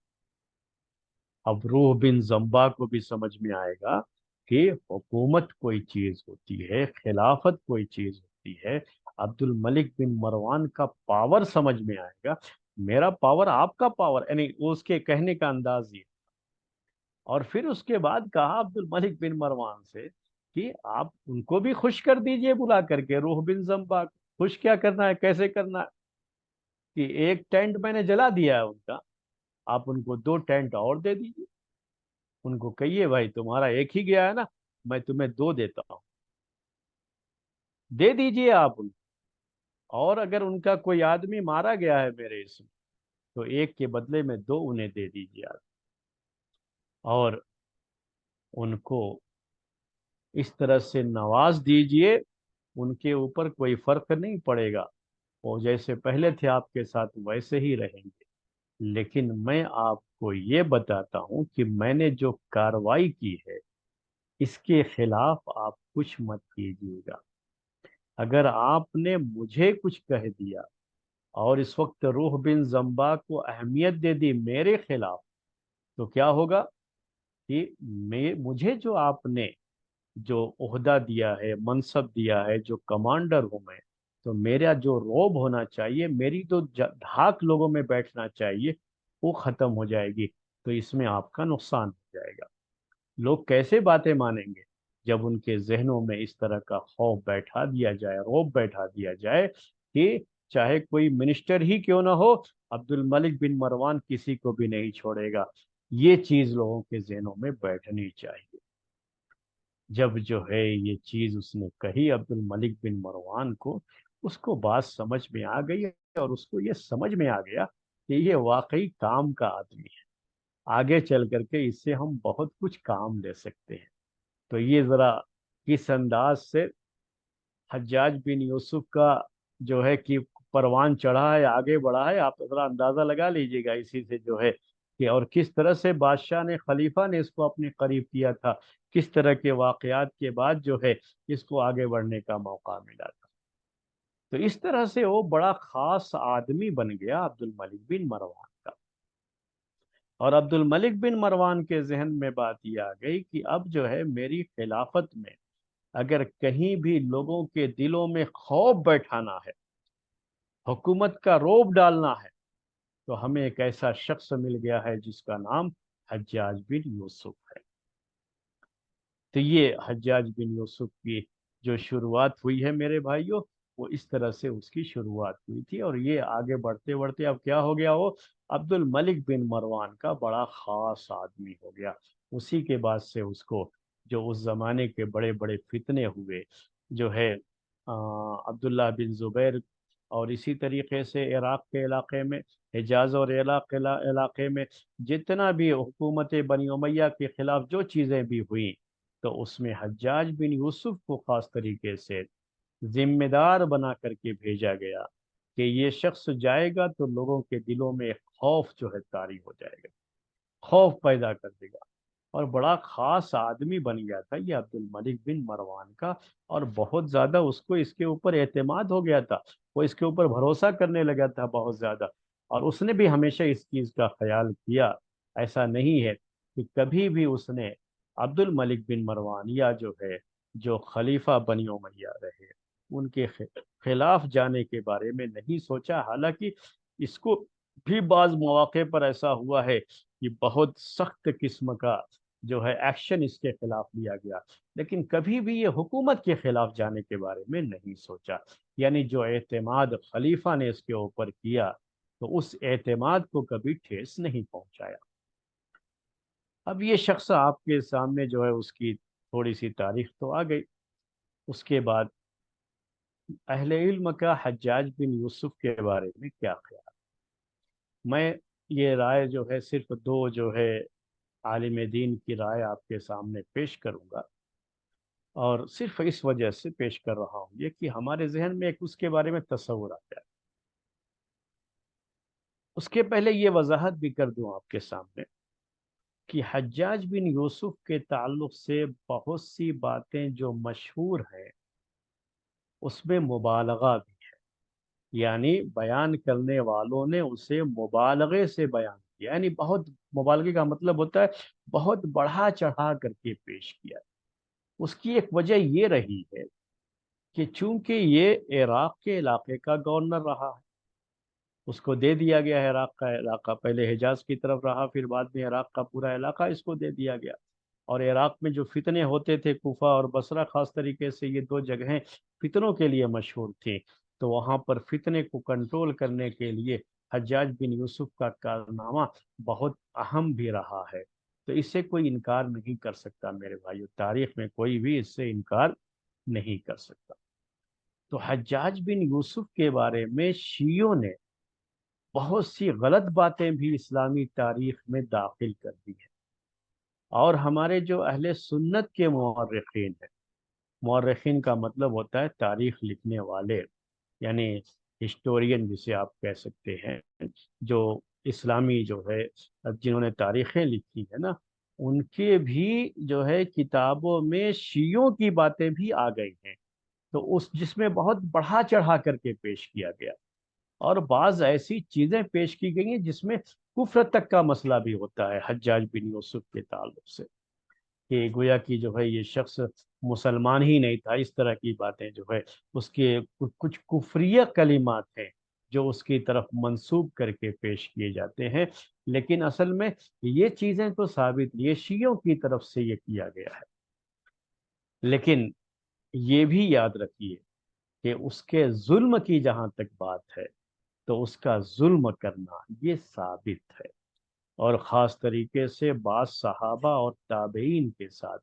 اب روح بن زمبا کو بھی سمجھ میں آئے گا کہ حکومت کوئی چیز ہوتی ہے، خلافت کوئی چیز ہوتی ہے۔ عبد الملک بن مروان کا پاور سمجھ میں آئے گا، میرا پاور آپ کا پاور، یعنی اس کے کہنے کا انداز یہ۔ اور پھر اس کے بعد کہا عبد الملک بن مروان سے کہ آپ ان کو بھی خوش کر دیجئے بلا کر کے، روح بن زمبا کو۔ خوش کیا کرنا ہے، کیسے کرنا ہے؟ کہ ایک ٹینٹ میں نے جلا دیا ہے ان کا، آپ ان کو دو ٹینٹ اور دے دیجئے، ان کو کہیے بھائی تمہارا ایک ہی گیا ہے نا، میں تمہیں دو دیتا ہوں، دے دیجئے آپ ان کو۔ اور اگر ان کا کوئی آدمی مارا گیا ہے میرے اس میں، تو ایک کے بدلے میں دو انہیں دے دیجئے آپ، اور ان کو اس طرح سے نواز دیجئے، ان کے اوپر کوئی فرق نہیں پڑے گا، وہ جیسے پہلے تھے آپ کے ساتھ ویسے ہی رہیں گے۔ لیکن میں آپ کو یہ بتاتا ہوں کہ میں نے جو کاروائی کی ہے اس کے خلاف آپ کچھ مت کیجیے گا۔ اگر آپ نے مجھے کچھ کہہ دیا اور اس وقت روح بن زمبا کو اہمیت دے دی میرے خلاف، تو کیا ہوگا کہ مجھے جو آپ نے جو عہدہ دیا ہے، منصب دیا ہے، جو کمانڈر ہوں میں، تو میرا جو روب ہونا چاہیے، میری تو دھاک لوگوں میں بیٹھنا چاہیے، وہ ختم ہو جائے گی۔ تو اس میں آپ کا نقصان ہو جائے گا۔ لوگ کیسے باتیں مانیں گے جب ان کے ذہنوں میں اس طرح کا خوف بیٹھا دیا جائے، روب بیٹھا دیا جائے کہ چاہے کوئی منسٹر ہی کیوں نہ ہو، عبد الملک بن مروان کسی کو بھی نہیں چھوڑے گا۔ یہ چیز لوگوں کے ذہنوں میں بیٹھنی چاہیے۔ جب جو ہے یہ چیز اس نے کہی عبد الملک بن مروان کو، اس کو بات سمجھ میں آ گئی، اور اس کو یہ سمجھ میں آ گیا کہ یہ واقعی کام کا آدمی ہے، آگے چل کر کے اس سے ہم بہت کچھ کام لے سکتے ہیں۔ تو یہ ذرا کس انداز سے حجاج بن یوسف کا جو ہے کہ پروان چڑھا ہے، آگے بڑھا ہے، آپ ذرا اندازہ لگا لیجئے گا اسی سے جو ہے کہ، اور کس طرح سے بادشاہ نے، خلیفہ نے اس کو اپنے قریب کیا تھا، کس طرح کے واقعات کے بعد جو ہے اس کو آگے بڑھنے کا موقع ملا تھا۔ تو اس طرح سے وہ بڑا خاص آدمی بن گیا عبد الملک بن مروان کا۔ اور عبد الملک بن مروان کے ذہن میں بات یہ آ گئی کہ اب جو ہے میری خلافت میں اگر کہیں بھی لوگوں کے دلوں میں خوف بیٹھانا ہے، حکومت کا روب ڈالنا ہے، تو ہمیں ایک ایسا شخص مل گیا ہے جس کا نام حجاج بن یوسف ہے۔ تو یہ حجاج بن یوسف کی جو شروعات ہوئی ہے میرے بھائیوں، وہ اس طرح سے اس کی شروعات ہوئی تھی، اور یہ آگے بڑھتے بڑھتے اب کیا ہو گیا، وہ عبد الملک بن مروان کا بڑا خاص آدمی ہو گیا۔ اسی کے بعد سے اس کو جو اس زمانے کے بڑے بڑے فتنے ہوئے، جو ہے عبداللہ بن زبیر، اور اسی طریقے سے عراق کے علاقے میں، حجاز اور علاقے میں جتنا بھی حکومت بنی امیہ کے خلاف جو چیزیں بھی ہوئیں، تو اس میں حجاج بن یوسف کو خاص طریقے سے ذمہ دار بنا کر کے بھیجا گیا کہ یہ شخص جائے گا تو لوگوں کے دلوں میں ایک خوف جو ہے طاری ہو جائے گا، خوف پیدا کر دے گا۔ اور بڑا خاص آدمی بن گیا تھا یہ عبد الملک بن مروان کا، اور بہت زیادہ اس کو اس کے اوپر اعتماد ہو گیا تھا، وہ اس کے اوپر بھروسہ کرنے لگا تھا بہت زیادہ، اور اس نے بھی ہمیشہ اس چیز کا خیال کیا۔ ایسا نہیں ہے کہ کبھی بھی اس نے عبد الملک بن مروان یا جو ہے جو خلیفہ بنی امیہ رہے ان کے خلاف جانے کے بارے میں نہیں سوچا، حالانکہ اس کو بھی بعض مواقع پر ایسا ہوا ہے کہ بہت سخت قسم کا جو ہے ایکشن اس کے خلاف لیا گیا، لیکن کبھی بھی یہ حکومت کے خلاف جانے کے بارے میں نہیں سوچا۔ یعنی جو اعتماد خلیفہ نے اس کے اوپر کیا، تو اس اعتماد کو کبھی ٹھیس نہیں پہنچایا۔ اب یہ شخص آپ کے سامنے جو ہے اس کی تھوڑی سی تاریخ تو آ گئی۔ اس کے بعد اہل علم کا حجاج بن یوسف کے بارے میں کیا خیال؟ میں یہ رائے جو ہے صرف دو جو ہے عالم دین کی رائے آپ کے سامنے پیش کروں گا، اور صرف اس وجہ سے پیش کر رہا ہوں یہ کہ ہمارے ذہن میں ایک اس کے بارے میں تصور آ جائے۔ اس کے پہلے یہ وضاحت بھی کر دوں آپ کے سامنے کہ حجاج بن یوسف کے تعلق سے بہت سی باتیں جو مشہور ہیں اس میں مبالغہ بھی، یعنی بیان کرنے والوں نے اسے مبالغے سے بیان کیا، یعنی بہت، مبالغے کا مطلب ہوتا ہے بہت بڑھا چڑھا کر کے پیش کیا۔ اس کی ایک وجہ یہ رہی ہے کہ چونکہ یہ عراق کے علاقے کا گورنر رہا ہے، اس کو دے دیا گیا ہے عراق کا علاقہ، پہلے حجاز کی طرف رہا، پھر بعد میں عراق کا پورا علاقہ اس کو دے دیا گیا۔ اور عراق میں جو فتنے ہوتے تھے، کوفہ اور بصرہ خاص طریقے سے یہ دو جگہیں فتنوں کے لیے مشہور تھیں، تو وہاں پر فتنے کو کنٹرول کرنے کے لیے حجاج بن یوسف کا کارنامہ بہت اہم بھی رہا ہے۔ تو اس سے کوئی انکار نہیں کر سکتا میرے بھائیو، تاریخ میں کوئی بھی اس سے انکار نہیں کر سکتا۔ تو حجاج بن یوسف کے بارے میں شیعوں نے بہت سی غلط باتیں بھی اسلامی تاریخ میں داخل کر دی ہیں، اور ہمارے جو اہل سنت کے مورخین ہیں، مورخین کا مطلب ہوتا ہے تاریخ لکھنے والے، یعنی ہسٹورین جسے آپ کہہ سکتے ہیں، جو اسلامی جو ہے جنہوں نے تاریخیں لکھی ہے نا، ان کے بھی جو ہے کتابوں میں شیعوں کی باتیں بھی آ گئی ہیں، تو اس جس میں بہت بڑھا چڑھا کر کے پیش کیا گیا، اور بعض ایسی چیزیں پیش کی گئی ہیں جس میں کفر تک کا مسئلہ بھی ہوتا ہے حجاج بن یوسف کے تعلق سے، کہ گویا کہ جو ہے یہ شخص مسلمان ہی نہیں تھا، اس طرح کی باتیں جو ہے اس کے کچھ کفریہ کلمات ہیں جو اس کی طرف منسوب کر کے پیش کیے جاتے ہیں، لیکن اصل میں یہ چیزیں تو ثابت، یہ شیعوں کی طرف سے یہ کیا گیا ہے۔ لیکن یہ بھی یاد رکھیے کہ اس کے ظلم کی جہاں تک بات ہے، تو اس کا ظلم کرنا یہ ثابت ہے، اور خاص طریقے سے بعض صحابہ اور تابعین کے ساتھ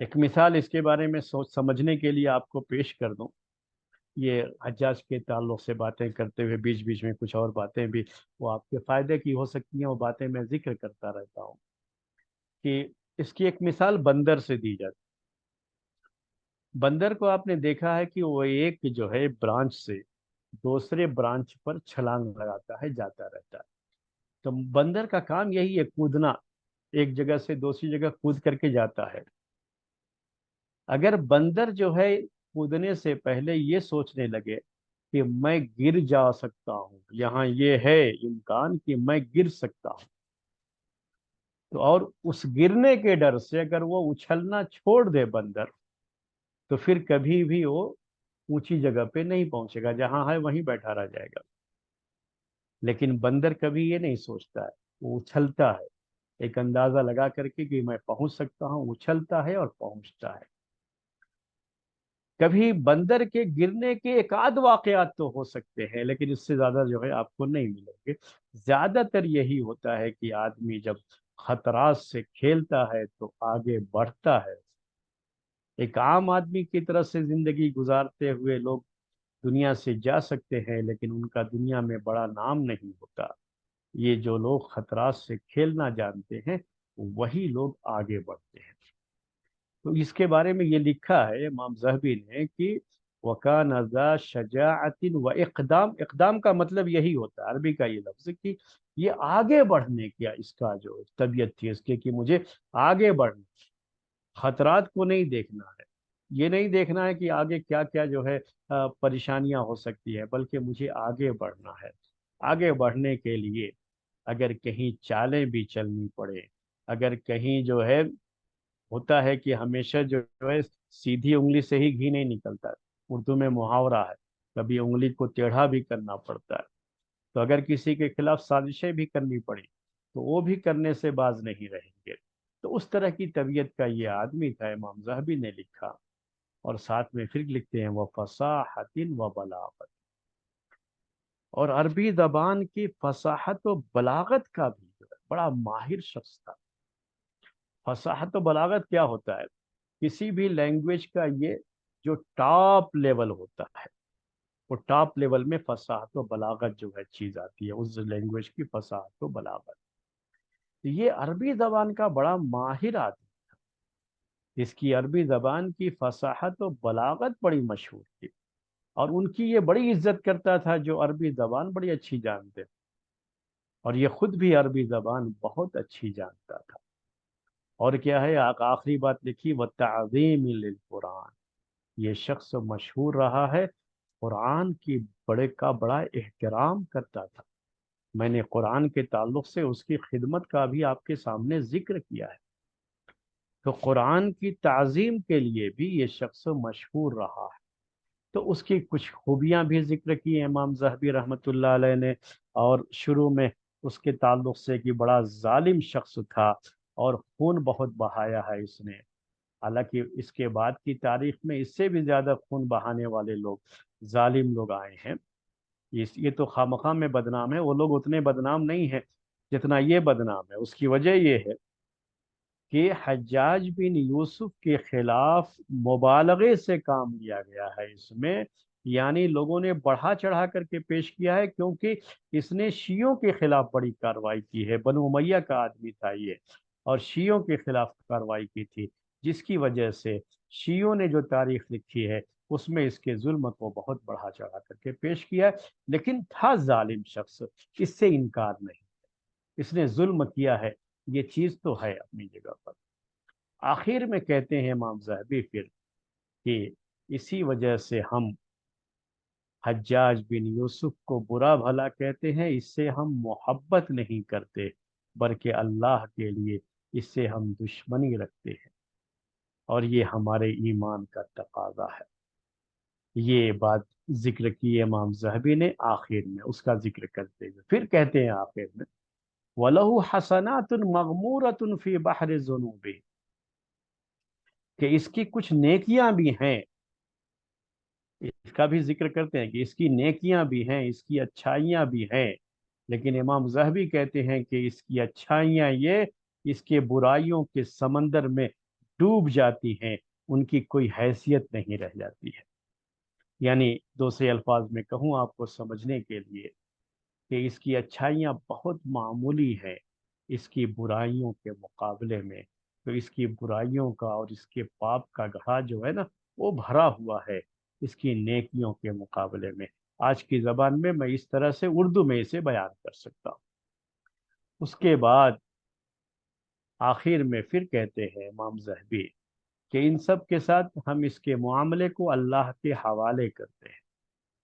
ایک مثال اس کے بارے میں سوچ سمجھنے کے لیے آپ کو پیش کر دوں۔ یہ حجاج کے تعلق سے باتیں کرتے ہوئے بیچ بیچ میں کچھ اور باتیں بھی وہ آپ کے فائدے کی ہو سکتی ہیں، وہ باتیں میں ذکر کرتا رہتا ہوں کہ اس کی ایک مثال بندر سے دی جاتی۔ بندر کو آپ نے دیکھا ہے کہ وہ ایک جو ہے برانچ سے دوسرے برانچ پر چھلانگ لگاتا ہے، جاتا رہتا ہے۔ تو بندر کا کام یہی ہے، کودنا، ایک جگہ سے دوسری جگہ کود کر کے جاتا ہے۔ اگر بندر جو ہے کودنے سے پہلے یہ سوچنے لگے کہ میں گر جا سکتا ہوں، یہاں یہ ہے امکان کہ میں گر سکتا ہوں، تو اور اس گرنے کے ڈر سے اگر وہ اچھلنا چھوڑ دے بندر، تو پھر کبھی بھی وہ اونچی جگہ پہ نہیں پہنچے گا، جہاں ہے وہیں بیٹھا رہ جائے گا۔ لیکن بندر کبھی یہ نہیں سوچتا ہے، وہ اچھلتا ہے ایک اندازہ لگا کر کے کہ میں پہنچ سکتا ہوں، اچھلتا ہے اور پہنچتا ہے۔ کبھی بندر کے گرنے کے ایک آدھ واقعات تو ہو سکتے ہیں، لیکن اس سے زیادہ جو ہے آپ کو نہیں ملیں گے۔ زیادہ تر یہی ہوتا ہے کہ آدمی جب خطرات سے کھیلتا ہے تو آگے بڑھتا ہے۔ ایک عام آدمی کی طرف سے زندگی گزارتے ہوئے لوگ دنیا سے جا سکتے ہیں، لیکن ان کا دنیا میں بڑا نام نہیں ہوتا۔ یہ جو لوگ خطرات سے کھیلنا جانتے ہیں وہی لوگ آگے بڑھتے ہیں۔ تو اس کے بارے میں یہ لکھا ہے امام ذہبی نے کہ وَكَانَ ذَا شَجَاعَةٍ وَإِقْدَام، اقدام کا مطلب یہی ہوتا ہے، عربی کا یہ لفظ کہ یہ آگے بڑھنے کیا اس کا جو طبیعت تھی اس کے کہ مجھے آگے بڑھنا، خطرات کو نہیں دیکھنا ہے، یہ نہیں دیکھنا ہے کہ آگے کیا کیا جو ہے پریشانیاں ہو سکتی ہے، بلکہ مجھے آگے بڑھنا ہے۔ آگے بڑھنے کے لیے اگر کہیں چالیں بھی چلنی پڑے، اگر کہیں جو ہے ہوتا ہے کہ ہمیشہ جو ہے سیدھی انگلی سے ہی گھی نہیں نکلتا، اردو میں محاورہ ہے، کبھی انگلی کو ٹیڑھا بھی کرنا پڑتا ہے۔ تو اگر کسی کے خلاف سازشیں بھی کرنی پڑی تو وہ بھی کرنے سے باز نہیں رہیں گے۔ تو اس طرح کی طبیعت کا یہ آدمی تھا، امام ذہبی نے لکھا۔ اور ساتھ میں پھر لکھتے ہیں وہ فصاحت و بلاغت، اور عربی زبان کی فصاحت و بلاغت کا بھی جو ہے بڑا ماہر شخص تھا۔ فصاحت و بلاغت کیا ہوتا ہے؟ کسی بھی لینگویج کا یہ جو ٹاپ لیول ہوتا ہے، وہ ٹاپ لیول میں فصاحت و بلاغت جو ہے چیز آتی ہے، اس لینگویج کی فصاحت و بلاغت۔ یہ عربی زبان کا بڑا ماہر آدمی، اس کی عربی زبان کی فصاحت و بلاغت بڑی مشہور تھی، اور ان کی یہ بڑی عزت کرتا تھا جو عربی زبان بڑی اچھی جانتے، اور یہ خود بھی عربی زبان بہت اچھی جانتا تھا۔ اور کیا ہے آخری بات لکھی وَتَعْظِيمِ لِلْقُرْآنِ، یہ شخص مشہور رہا ہے قرآن کی بڑا احترام کرتا تھا۔ میں نے قرآن کے تعلق سے اس کی خدمت کا بھی آپ کے سامنے ذکر کیا ہے۔ تو قرآن کی تعظیم کے لیے بھی یہ شخص مشہور رہا ہے۔ تو اس کی کچھ خوبیاں بھی ذکر کی امام ذہبی رحمۃ اللہ علیہ نے، اور شروع میں اس کے تعلق سے کہ بڑا ظالم شخص تھا اور خون بہت بہایا ہے اس نے۔ حالانکہ اس کے بعد کی تاریخ میں اس سے بھی زیادہ خون بہانے والے لوگ، ظالم لوگ آئے ہیں۔ یہ تو خواہ میں بدنام ہے، وہ لوگ اتنے بدنام نہیں ہیں جتنا یہ بدنام ہے۔ اس کی وجہ یہ ہے کہ حجاج بن یوسف کے خلاف مبالغے سے کام لیا گیا ہے اس میں، یعنی لوگوں نے بڑھا چڑھا کر کے پیش کیا ہے، کیونکہ اس نے شیعوں کے خلاف بڑی کارروائی کی ہے، بنو امیہ کا آدمی تھا یہ، اور شیعوں کے خلاف کارروائی کی تھی، جس کی وجہ سے شیعوں نے جو تاریخ لکھی ہے اس میں اس کے ظلم کو بہت بڑھا چڑھا کر کے پیش کیا ہے۔ لیکن تھا ظالم شخص، اس سے انکار نہیں، اس نے ظلم کیا ہے، یہ چیز تو ہے اپنی جگہ پر۔ آخر میں کہتے ہیں امام ذہبی پھر کہ اسی وجہ سے ہم حجاج بن یوسف کو برا بھلا کہتے ہیں، اس سے ہم محبت نہیں کرتے، بلکہ اللہ کے لیے اس سے ہم دشمنی رکھتے ہیں، اور یہ ہمارے ایمان کا تقاضا ہے۔ یہ بات ذکر کی امام ذہبی نے آخر میں، اس کا ذکر کرتے ہوئے پھر کہتے ہیں آخر میں وَلَهُ حَسَنَاتٌ مَغْمُورَةٌ فِي بَحْرِ الذُّنُوبِ، کہ اس کی کچھ نیکیاں بھی ہیں، اس کا بھی ذکر کرتے ہیں کہ اس کی نیکیاں بھی ہیں، اس کی اچھائیاں بھی ہیں، لیکن امام ذہبی کہتے ہیں کہ اس کی اچھائیاں یہ اس کے برائیوں کے سمندر میں ڈوب جاتی ہیں، ان کی کوئی حیثیت نہیں رہ جاتی ہے۔ یعنی دوسرے الفاظ میں کہوں آپ کو سمجھنے کے لیے کہ اس کی اچھائیاں بہت معمولی ہیں اس کی برائیوں کے مقابلے میں، تو اس کی برائیوں کا اور اس کے پاپ کا گڑھا جو ہے نا وہ بھرا ہوا ہے اس کی نیکیوں کے مقابلے میں۔ آج کی زبان میں اس طرح سے اردو میں اسے بیان کر سکتا ہوں۔ اس کے بعد آخر میں پھر کہتے ہیں امام ذہبی کہ ان سب کے ساتھ ہم اس کے معاملے کو اللہ کے حوالے کرتے ہیں،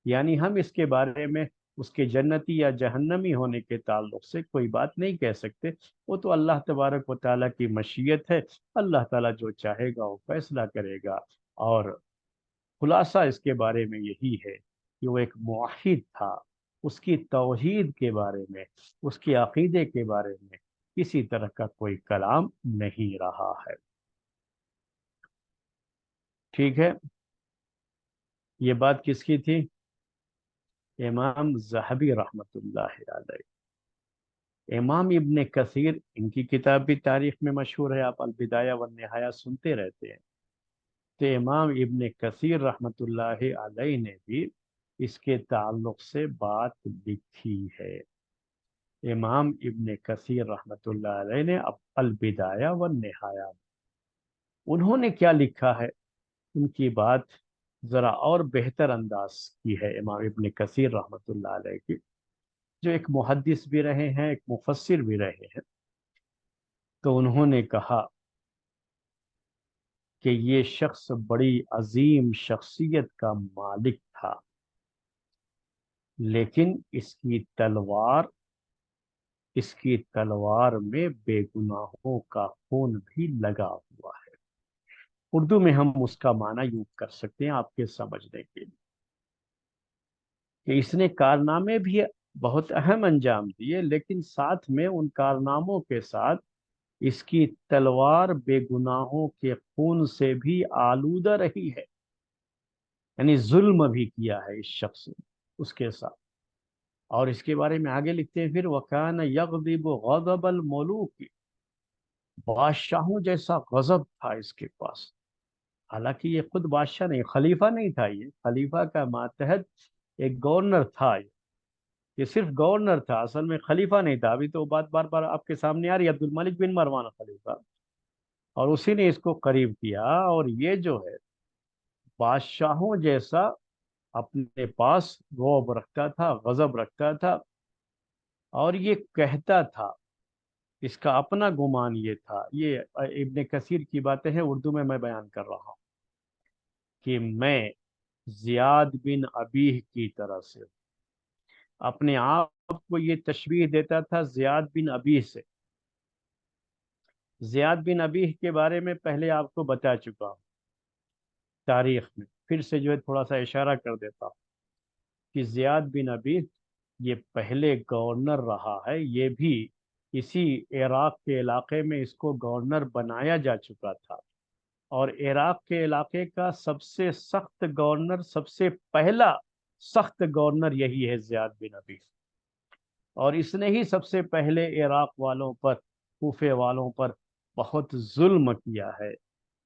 یعنی ہم اس کے بارے میں اس کے جنتی یا جہنمی ہونے کے تعلق سے کوئی بات نہیں کہہ سکتے، وہ تو اللہ تبارک و تعالیٰ کی مشیت ہے، اللہ تعالیٰ جو چاہے گا وہ فیصلہ کرے گا۔ اور خلاصہ اس کے بارے میں یہی ہے کہ وہ ایک موحد تھا، اس کی توحید کے بارے میں، اس کے عقیدے کے بارے میں کسی طرح کا کوئی کلام نہیں رہا ہے۔ ٹھیک ہے، یہ بات کس کی تھی؟ امام ذہبی رحمۃ اللہ علیہ۔ امام ابن کثیر، ان کی کتاب بھی تاریخ میں مشہور ہے، آپ البدایہ والنہایہ سنتے رہتے ہیں، تو امام ابن کثیر رحمۃ اللہ علیہ نے بھی اس کے تعلق سے بات لکھی ہے۔ امام ابن کثیر رحمۃ اللہ علیہ نے البدایہ والنہایہ، انہوں نے کیا لکھا ہے ان کی بات ذرا اور بہتر انداز کی ہے امام ابن کثیر رحمۃ اللہ علیہ کی، جو ایک محدث بھی رہے ہیں ایک مفسر بھی رہے ہیں۔ تو انہوں نے کہا کہ یہ شخص بڑی عظیم شخصیت کا مالک تھا، لیکن اس کی تلوار میں بے گناہوں کا خون بھی لگا ہوا ہے۔ اردو میں ہم اس کا معنی یوں کر سکتے ہیں آپ کے سمجھنے کے لیے کہ اس نے کارنامے بھی بہت اہم انجام دیے، لیکن ساتھ میں ان کارناموں کے ساتھ اس کی تلوار بے گناہوں کے خون سے بھی آلودہ رہی ہے، یعنی ظلم بھی کیا ہے اس شخص نے اس کے ساتھ۔ اور اس کے بارے میں آگے لکھتے ہیں پھر وَكَانَ يَغْضِبُ غَضَبَ الْمُلُوكِ، بادشاہوں جیسا غضب تھا اس کے پاس۔ حالانکہ یہ خود بادشاہ نہیں، خلیفہ نہیں تھا، یہ خلیفہ کا ماتحت ایک گورنر تھا، یہ صرف گورنر تھا، اصل میں خلیفہ نہیں تھا۔ ابھی تو بات بار بار آپ کے سامنے آ رہی ہے، عبد الملک بن مروان خلیفہ، اور اسی نے اس کو قریب کیا، اور یہ جو ہے بادشاہوں جیسا اپنے پاس روب رکھتا تھا، غضب رکھتا تھا، اور یہ کہتا تھا، اس کا اپنا گمان یہ تھا، یہ ابن کثیر کی باتیں ہیں، اردو میں بیان کر رہا ہوں، کہ میں زیاد بن ابیہ کی طرح سے اپنے آپ کو یہ تشبیہ دیتا تھا زیاد بن ابیہ سے۔ زیاد بن ابیہ کے بارے میں پہلے آپ کو بتا چکا ہوں تاریخ میں، پھر سے جو ہے تھوڑا سا اشارہ کر دیتا ہوں کہ زیاد بن ابیہ یہ پہلے گورنر رہا ہے، یہ بھی اسی عراق کے علاقے میں اس کو گورنر بنایا جا چکا تھا، اور عراق کے علاقے کا سب سے سخت گورنر، سب سے پہلا سخت گورنر یہی ہے زیاد بن ابیہ، اور اس نے ہی سب سے پہلے عراق والوں پر، کوفے والوں پر بہت ظلم کیا ہے،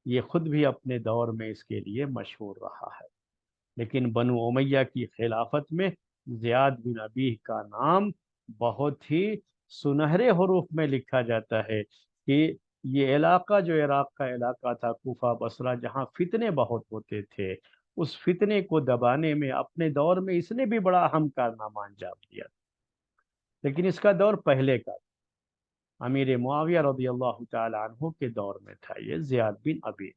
یہ خود بھی اپنے دور میں اس کے لیے مشہور رہا ہے۔ لیکن بنو امیہ کی خلافت میں زیاد بن ابیہ کا نام بہت ہی سنہرے حروف میں لکھا جاتا ہے کہ یہ علاقہ جو عراق کا علاقہ تھا، کوفہ بصرہ، جہاں فتنے بہت ہوتے تھے، اس فتنے کو دبانے میں اپنے دور میں اس نے بھی بڑا اہم کارنامہ انجام دیا، لیکن اس کا دور پہلے کا امیر معاویہ رضی اللہ تعالی عنہ کے دور میں تھا یہ زیاد بن ابی۔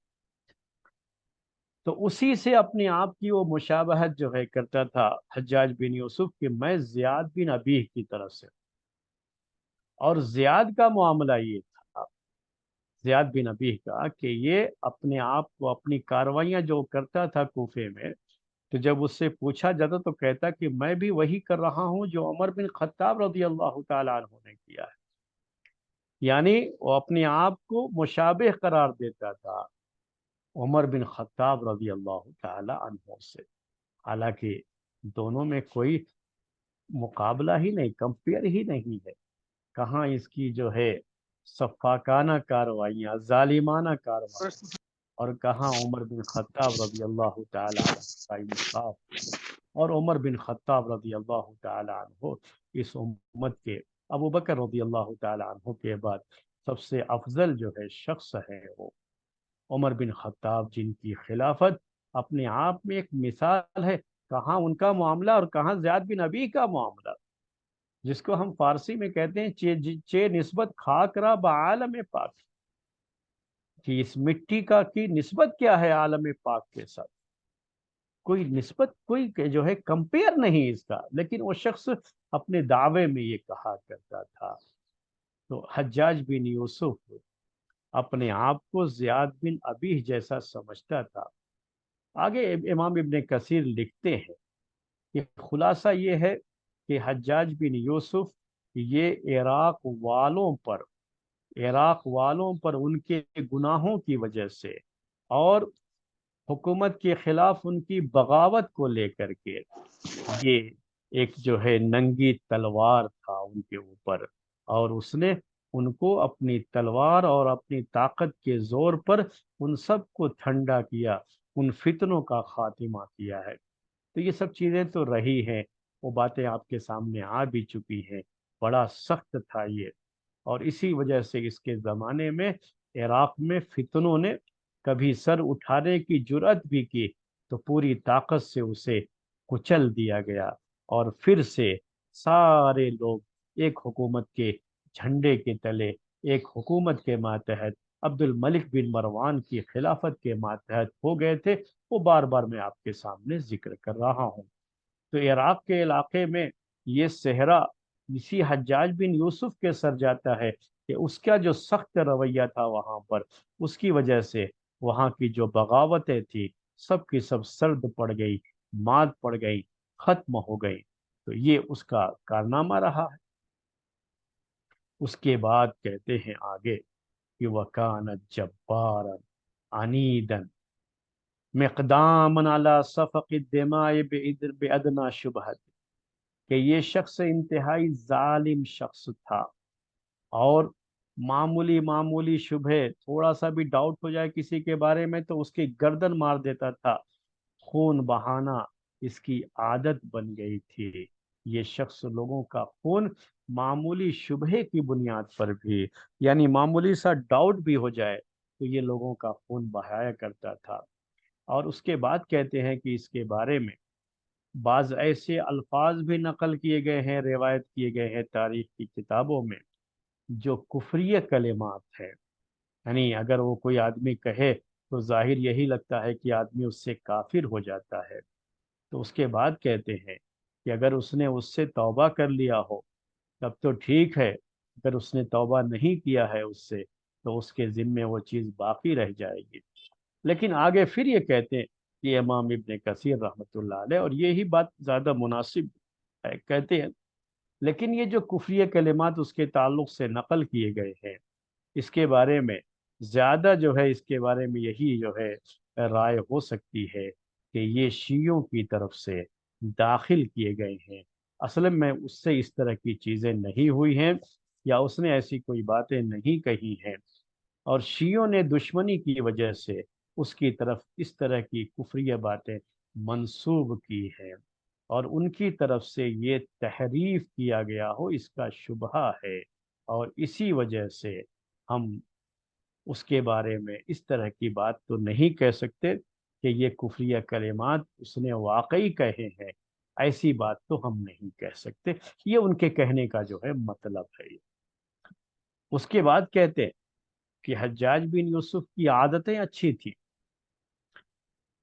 تو اسی سے اپنے آپ کی وہ مشابہت جو ہے کرتا تھا حجاج بن یوسف کہ میں زیاد بن ابی کی طرف سے، اور زیاد کا معاملہ یہ تھا، زیاد بن ابی کا، کہ یہ اپنے آپ کو، اپنی کاروائیاں جو کرتا تھا کوفے میں، تو جب اس سے پوچھا جاتا تو کہتا کہ میں بھی وہی کر رہا ہوں جو عمر بن خطاب رضی اللہ تعالی عنہ نے کیا ہے، یعنی وہ اپنے آپ کو مشابہ قرار دیتا تھا عمر بن خطاب رضی اللہ تعالی عنہ سے، حالانکہ دونوں میں کوئی مقابلہ ہی نہیں، کمپیئر ہی نہیں ہے۔ کہاں اس کی جو ہے سفاکانہ کارروائیاں، ظالمانہ کارروائیاں، اور کہاں عمر بن خطاب رضی اللہ تعالی عنہ کا انصاف۔ اور عمر بن خطاب رضی اللہ تعالی عنہ اس امت کے، ابو بکر رضی اللہ تعالی عنہ کے بعد سب سے افضل جو ہے شخص ہے وہ عمر بن خطاب، جن کی خلافت اپنے آپ میں ایک مثال ہے۔ کہاں ان کا معاملہ اور کہاں زیاد بن ابی کا معاملہ، جس کو ہم فارسی میں کہتے ہیں چے نسبت خاک را بعالم پاک، کہ اس مٹی کا کی نسبت کیا ہے عالم پاک کے ساتھ؟ کوئی نسبت، کوئی جو ہے کمپیئر نہیں اس کا، لیکن وہ شخص اپنے دعوے میں یہ کہا کرتا تھا۔ تو حجاج بن یوسف اپنے آپ کو زیاد بن ابی جیسا سمجھتا تھا۔ آگے امام ابن کثیر لکھتے ہیں کہ خلاصہ یہ ہے کہ حجاج بن یوسف یہ عراق والوں پر ان کے گناہوں کی وجہ سے اور حکومت کے خلاف ان کی بغاوت کو لے کر کے، یہ ایک جو ہے ننگی تلوار تھا ان کے اوپر، اور اس نے ان کو اپنی تلوار اور اپنی طاقت کے زور پر ان سب کو ٹھنڈا کیا، ان فتنوں کا خاتمہ کیا ہے۔ تو یہ سب چیزیں تو رہی ہیں، وہ باتیں آپ کے سامنے آ بھی چکی ہیں۔ بڑا سخت تھا یہ، اور اسی وجہ سے اس کے زمانے میں عراق میں فتنوں نے کبھی سر اٹھانے کی جرأت بھی کی تو پوری طاقت سے اسے کچل دیا گیا، اور پھر سے سارے لوگ ایک حکومت کے جھنڈے کے تلے، ایک حکومت کے ماتحت، عبد الملک بن مروان کی خلافت کے ماتحت ہو گئے تھے۔ وہ بار بار میں آپ کے سامنے ذکر کر رہا ہوں۔ تو عراق کے علاقے میں یہ صحرا اسی حجاج بن یوسف کے سر جاتا ہے، کہ اس کا جو سخت رویہ تھا وہاں پر، اس کی وجہ سے وہاں کی جو بغاوتیں تھی سب کی سب سرد پڑ گئی، مات پڑ گئی، ختم ہو گئی۔ تو یہ اس کا کارنامہ رہا ہے۔ اس کے بعد کہتے ہیں آگے کہ وَكَانَ جَبَّارًا عَنِيدًا مقدامًا علی صفق الدماء بأدنى شبہت، کہ یہ شخص انتہائی ظالم شخص تھا، اور معمولی شبہ، تھوڑا سا بھی ڈاؤٹ ہو جائے کسی کے بارے میں تو اس کی گردن مار دیتا تھا۔ خون بہانا اس کی عادت بن گئی تھی۔ یہ شخص لوگوں کا خون معمولی شبہ کی بنیاد پر بھی، یعنی معمولی سا ڈاؤٹ بھی ہو جائے تو یہ لوگوں کا خون بہایا کرتا تھا۔ اور اس کے بعد کہتے ہیں کہ اس کے بارے میں بعض ایسے الفاظ بھی نقل کیے گئے ہیں، روایت کیے گئے ہیں تاریخ کی کتابوں میں، جو کفریہ کلمات ہیں۔ یعنی اگر وہ کوئی آدمی کہے تو ظاہر یہی لگتا ہے کہ آدمی اس سے کافر ہو جاتا ہے۔ تو اس کے بعد کہتے ہیں کہ اگر اس نے اس سے توبہ کر لیا ہو تب تو ٹھیک ہے، اگر اس نے توبہ نہیں کیا ہے اس سے تو اس کے ذمے وہ چیز باقی رہ جائے گی۔ لیکن آگے پھر یہ کہتے ہیں کہ امام ابن کثیر رحمۃ اللہ علیہ، اور یہی بات زیادہ مناسب ہے، کہتے ہیں لیکن یہ جو کفریہ کلمات اس کے تعلق سے نقل کیے گئے ہیں، اس کے بارے میں زیادہ جو ہے اس کے بارے میں یہی جو ہے رائے ہو سکتی ہے کہ یہ شیعوں کی طرف سے داخل کیے گئے ہیں۔ اصل میں اس سے اس طرح کی چیزیں نہیں ہوئی ہیں، یا اس نے ایسی کوئی باتیں نہیں کہی ہیں، اور شیعوں نے دشمنی کی وجہ سے اس کی طرف اس طرح کی کفریہ باتیں منسوب کی ہیں، اور ان کی طرف سے یہ تحریف کیا گیا ہو اس کا شبہ ہے، اور اسی وجہ سے ہم اس کے بارے میں اس طرح کی بات تو نہیں کہہ سکتے کہ یہ کفریہ کلمات اس نے واقعی کہے ہیں، ایسی بات تو ہم نہیں کہہ سکتے۔ یہ ان کے کہنے کا جو ہے مطلب ہے۔ اس کے بعد کہتے ہیں کہ حجاج بن یوسف کی عادتیں اچھی تھیں،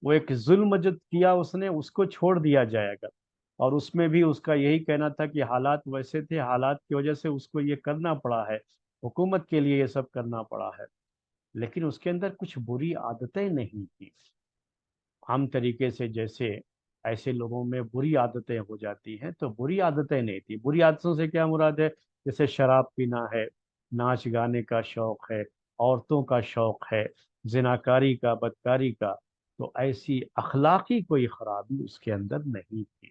وہ ایک ظلم جو کیا اس نے اس کو چھوڑ دیا جائے گا، اور اس میں بھی اس کا یہی کہنا تھا کہ حالات ویسے تھے، حالات کی وجہ سے اس کو یہ کرنا پڑا ہے، حکومت کے لیے یہ سب کرنا پڑا ہے، لیکن اس کے اندر کچھ بری عادتیں نہیں تھیں۔ عام طریقے سے جیسے ایسے لوگوں میں بری عادتیں ہو جاتی ہیں، تو بری عادتیں نہیں تھی۔ بری عادتوں سے کیا مراد ہے؟ جیسے شراب پینا ہے، ناچ گانے کا شوق ہے، عورتوں کا شوق ہے، زناکاری کا، بدکاری کا، تو ایسی اخلاقی کوئی خرابی اس کے اندر نہیں تھی۔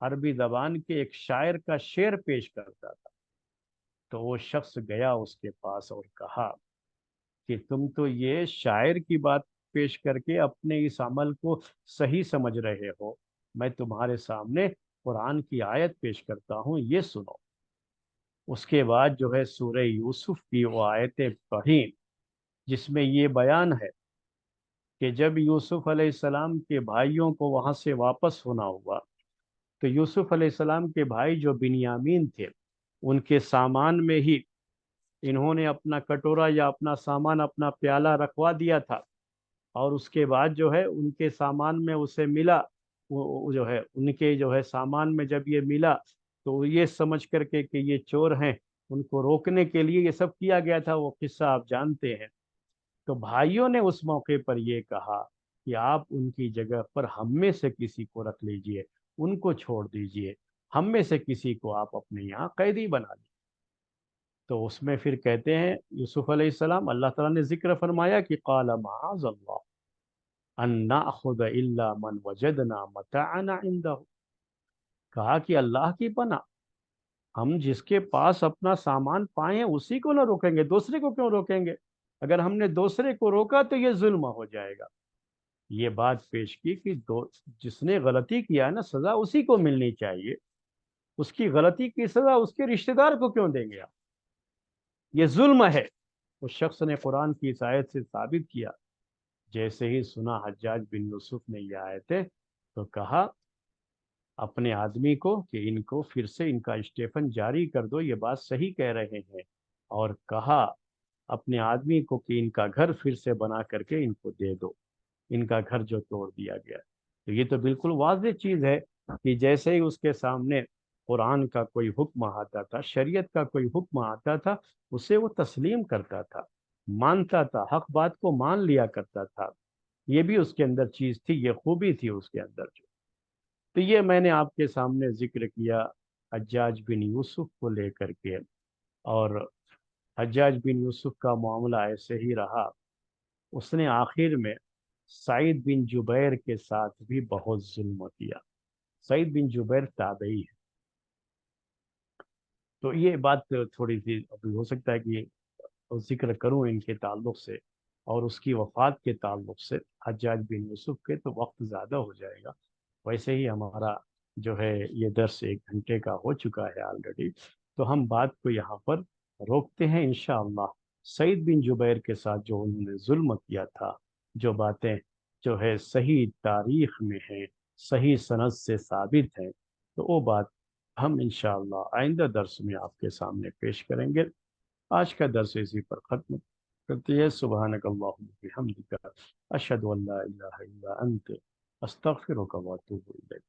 عربی زبان کے ایک شاعر کا شعر پیش کرتا تھا۔ تو وہ شخص گیا اس کے پاس اور کہا کہ تم تو یہ شاعر کی بات پیش کر کے اپنے اس عمل کو صحیح سمجھ رہے ہو، میں تمہارے سامنے قرآن کی آیت پیش کرتا ہوں، یہ سنو۔ اس کے بعد جو ہے سورہ یوسف کی وہ آیتیں پڑھیں جس میں یہ بیان ہے کہ جب یوسف علیہ السلام کے بھائیوں کو وہاں سے واپس ہونا ہوا تو یوسف علیہ السلام کے بھائی جو بنیامین تھے ان کے سامان میں ہی انہوں نے اپنا کٹورا یا اپنا سامان، اپنا پیالہ رکھوا دیا تھا، اور اس کے بعد جو ہے ان کے سامان میں اسے ملا، وہ جو ہے ان کے جو ہے سامان میں جب یہ ملا تو یہ سمجھ کر کے کہ یہ چور ہیں، ان کو روکنے کے لیے یہ سب کیا گیا تھا، وہ قصہ آپ جانتے ہیں۔ تو بھائیوں نے اس موقع پر یہ کہا کہ آپ ان کی جگہ پر ہم میں سے کسی کو رکھ لیجئے، ان کو چھوڑ دیجئے، ہم میں سے کسی کو آپ اپنے یہاں قیدی بنا لیجئے۔ تو اس میں پھر کہتے ہیں یوسف علیہ السلام، اللہ تعالیٰ نے ذکر فرمایا کہ قال معاذ اللہ ان ناخذ الا من وجدنا متاعنا عنده، کہا کہ اللہ کی پناہ، ہم جس کے پاس اپنا سامان پائیں اسی کو نہ روکیں گے، دوسرے کو کیوں روکیں گے؟ اگر ہم نے دوسرے کو روکا تو یہ ظلم ہو جائے گا۔ یہ بات پیش کی کہ جس نے غلطی کیا ہے نا، سزا اسی کو ملنی چاہیے، اس کی غلطی کی سزا اس کے رشتہ دار کو کیوں دیں گے آپ؟ یہ ظلم ہے۔ اس شخص نے قرآن کی اس آیت سے ثابت کیا، جیسے ہی سنا حجاج بن یوسف نے یہ آیتیں تو کہا اپنے آدمی کو کہ ان کو پھر سے ان کا اسٹیفن جاری کر دو، یہ بات صحیح کہہ رہے ہیں، اور کہا اپنے آدمی کو کہ ان کا گھر پھر سے بنا کر کے ان کو دے دو، ان کا گھر جو توڑ دیا گیا۔ تو یہ تو بالکل واضح چیز ہے کہ جیسے ہی اس کے سامنے قرآن کا کوئی حکم آتا تھا، شریعت کا کوئی حکم آتا تھا، اسے وہ تسلیم کرتا تھا، مانتا تھا، حق بات کو مان لیا کرتا تھا۔ یہ بھی اس کے اندر چیز تھی، یہ خوبی تھی اس کے اندر جو۔ تو یہ میں نے آپ کے سامنے ذکر کیا حجاج بن یوسف کو لے کر کے، اور حجاج بن یوسف کا معاملہ ایسے ہی رہا، اس نے آخر میں سعید بن جبیر کے ساتھ بھی بہت ظلم کیا۔ سعید بن جبیر تابعی ہے، تو یہ بات تھوڑی سی ابھی ہو سکتا ہے کہ ذکر کروں ان کے تعلق سے، اور اس کی وفات کے تعلق سے حجاج بن یوسف کے، تو وقت زیادہ ہو جائے گا۔ ویسے ہی ہمارا جو ہے یہ درس 1 گھنٹے کا ہو چکا ہے آلریڈی، تو ہم بات کو یہاں پر روکتے ہیں انشاءاللہ۔ سعید بن جبیر کے ساتھ جو انہوں نے ظلم کیا تھا، جو باتیں جو ہے صحیح تاریخ میں ہیں، صحیح سند سے ثابت ہیں، تو وہ بات ہم انشاءاللہ آئندہ درس میں آپ کے سامنے پیش کریں گے۔ آج کا درس اسی پر ختم کرتے ہیں۔ سبحانک اللہم بحمدک، اشہد ان لا الہ الا انت، استغفرک و اتوب الیک۔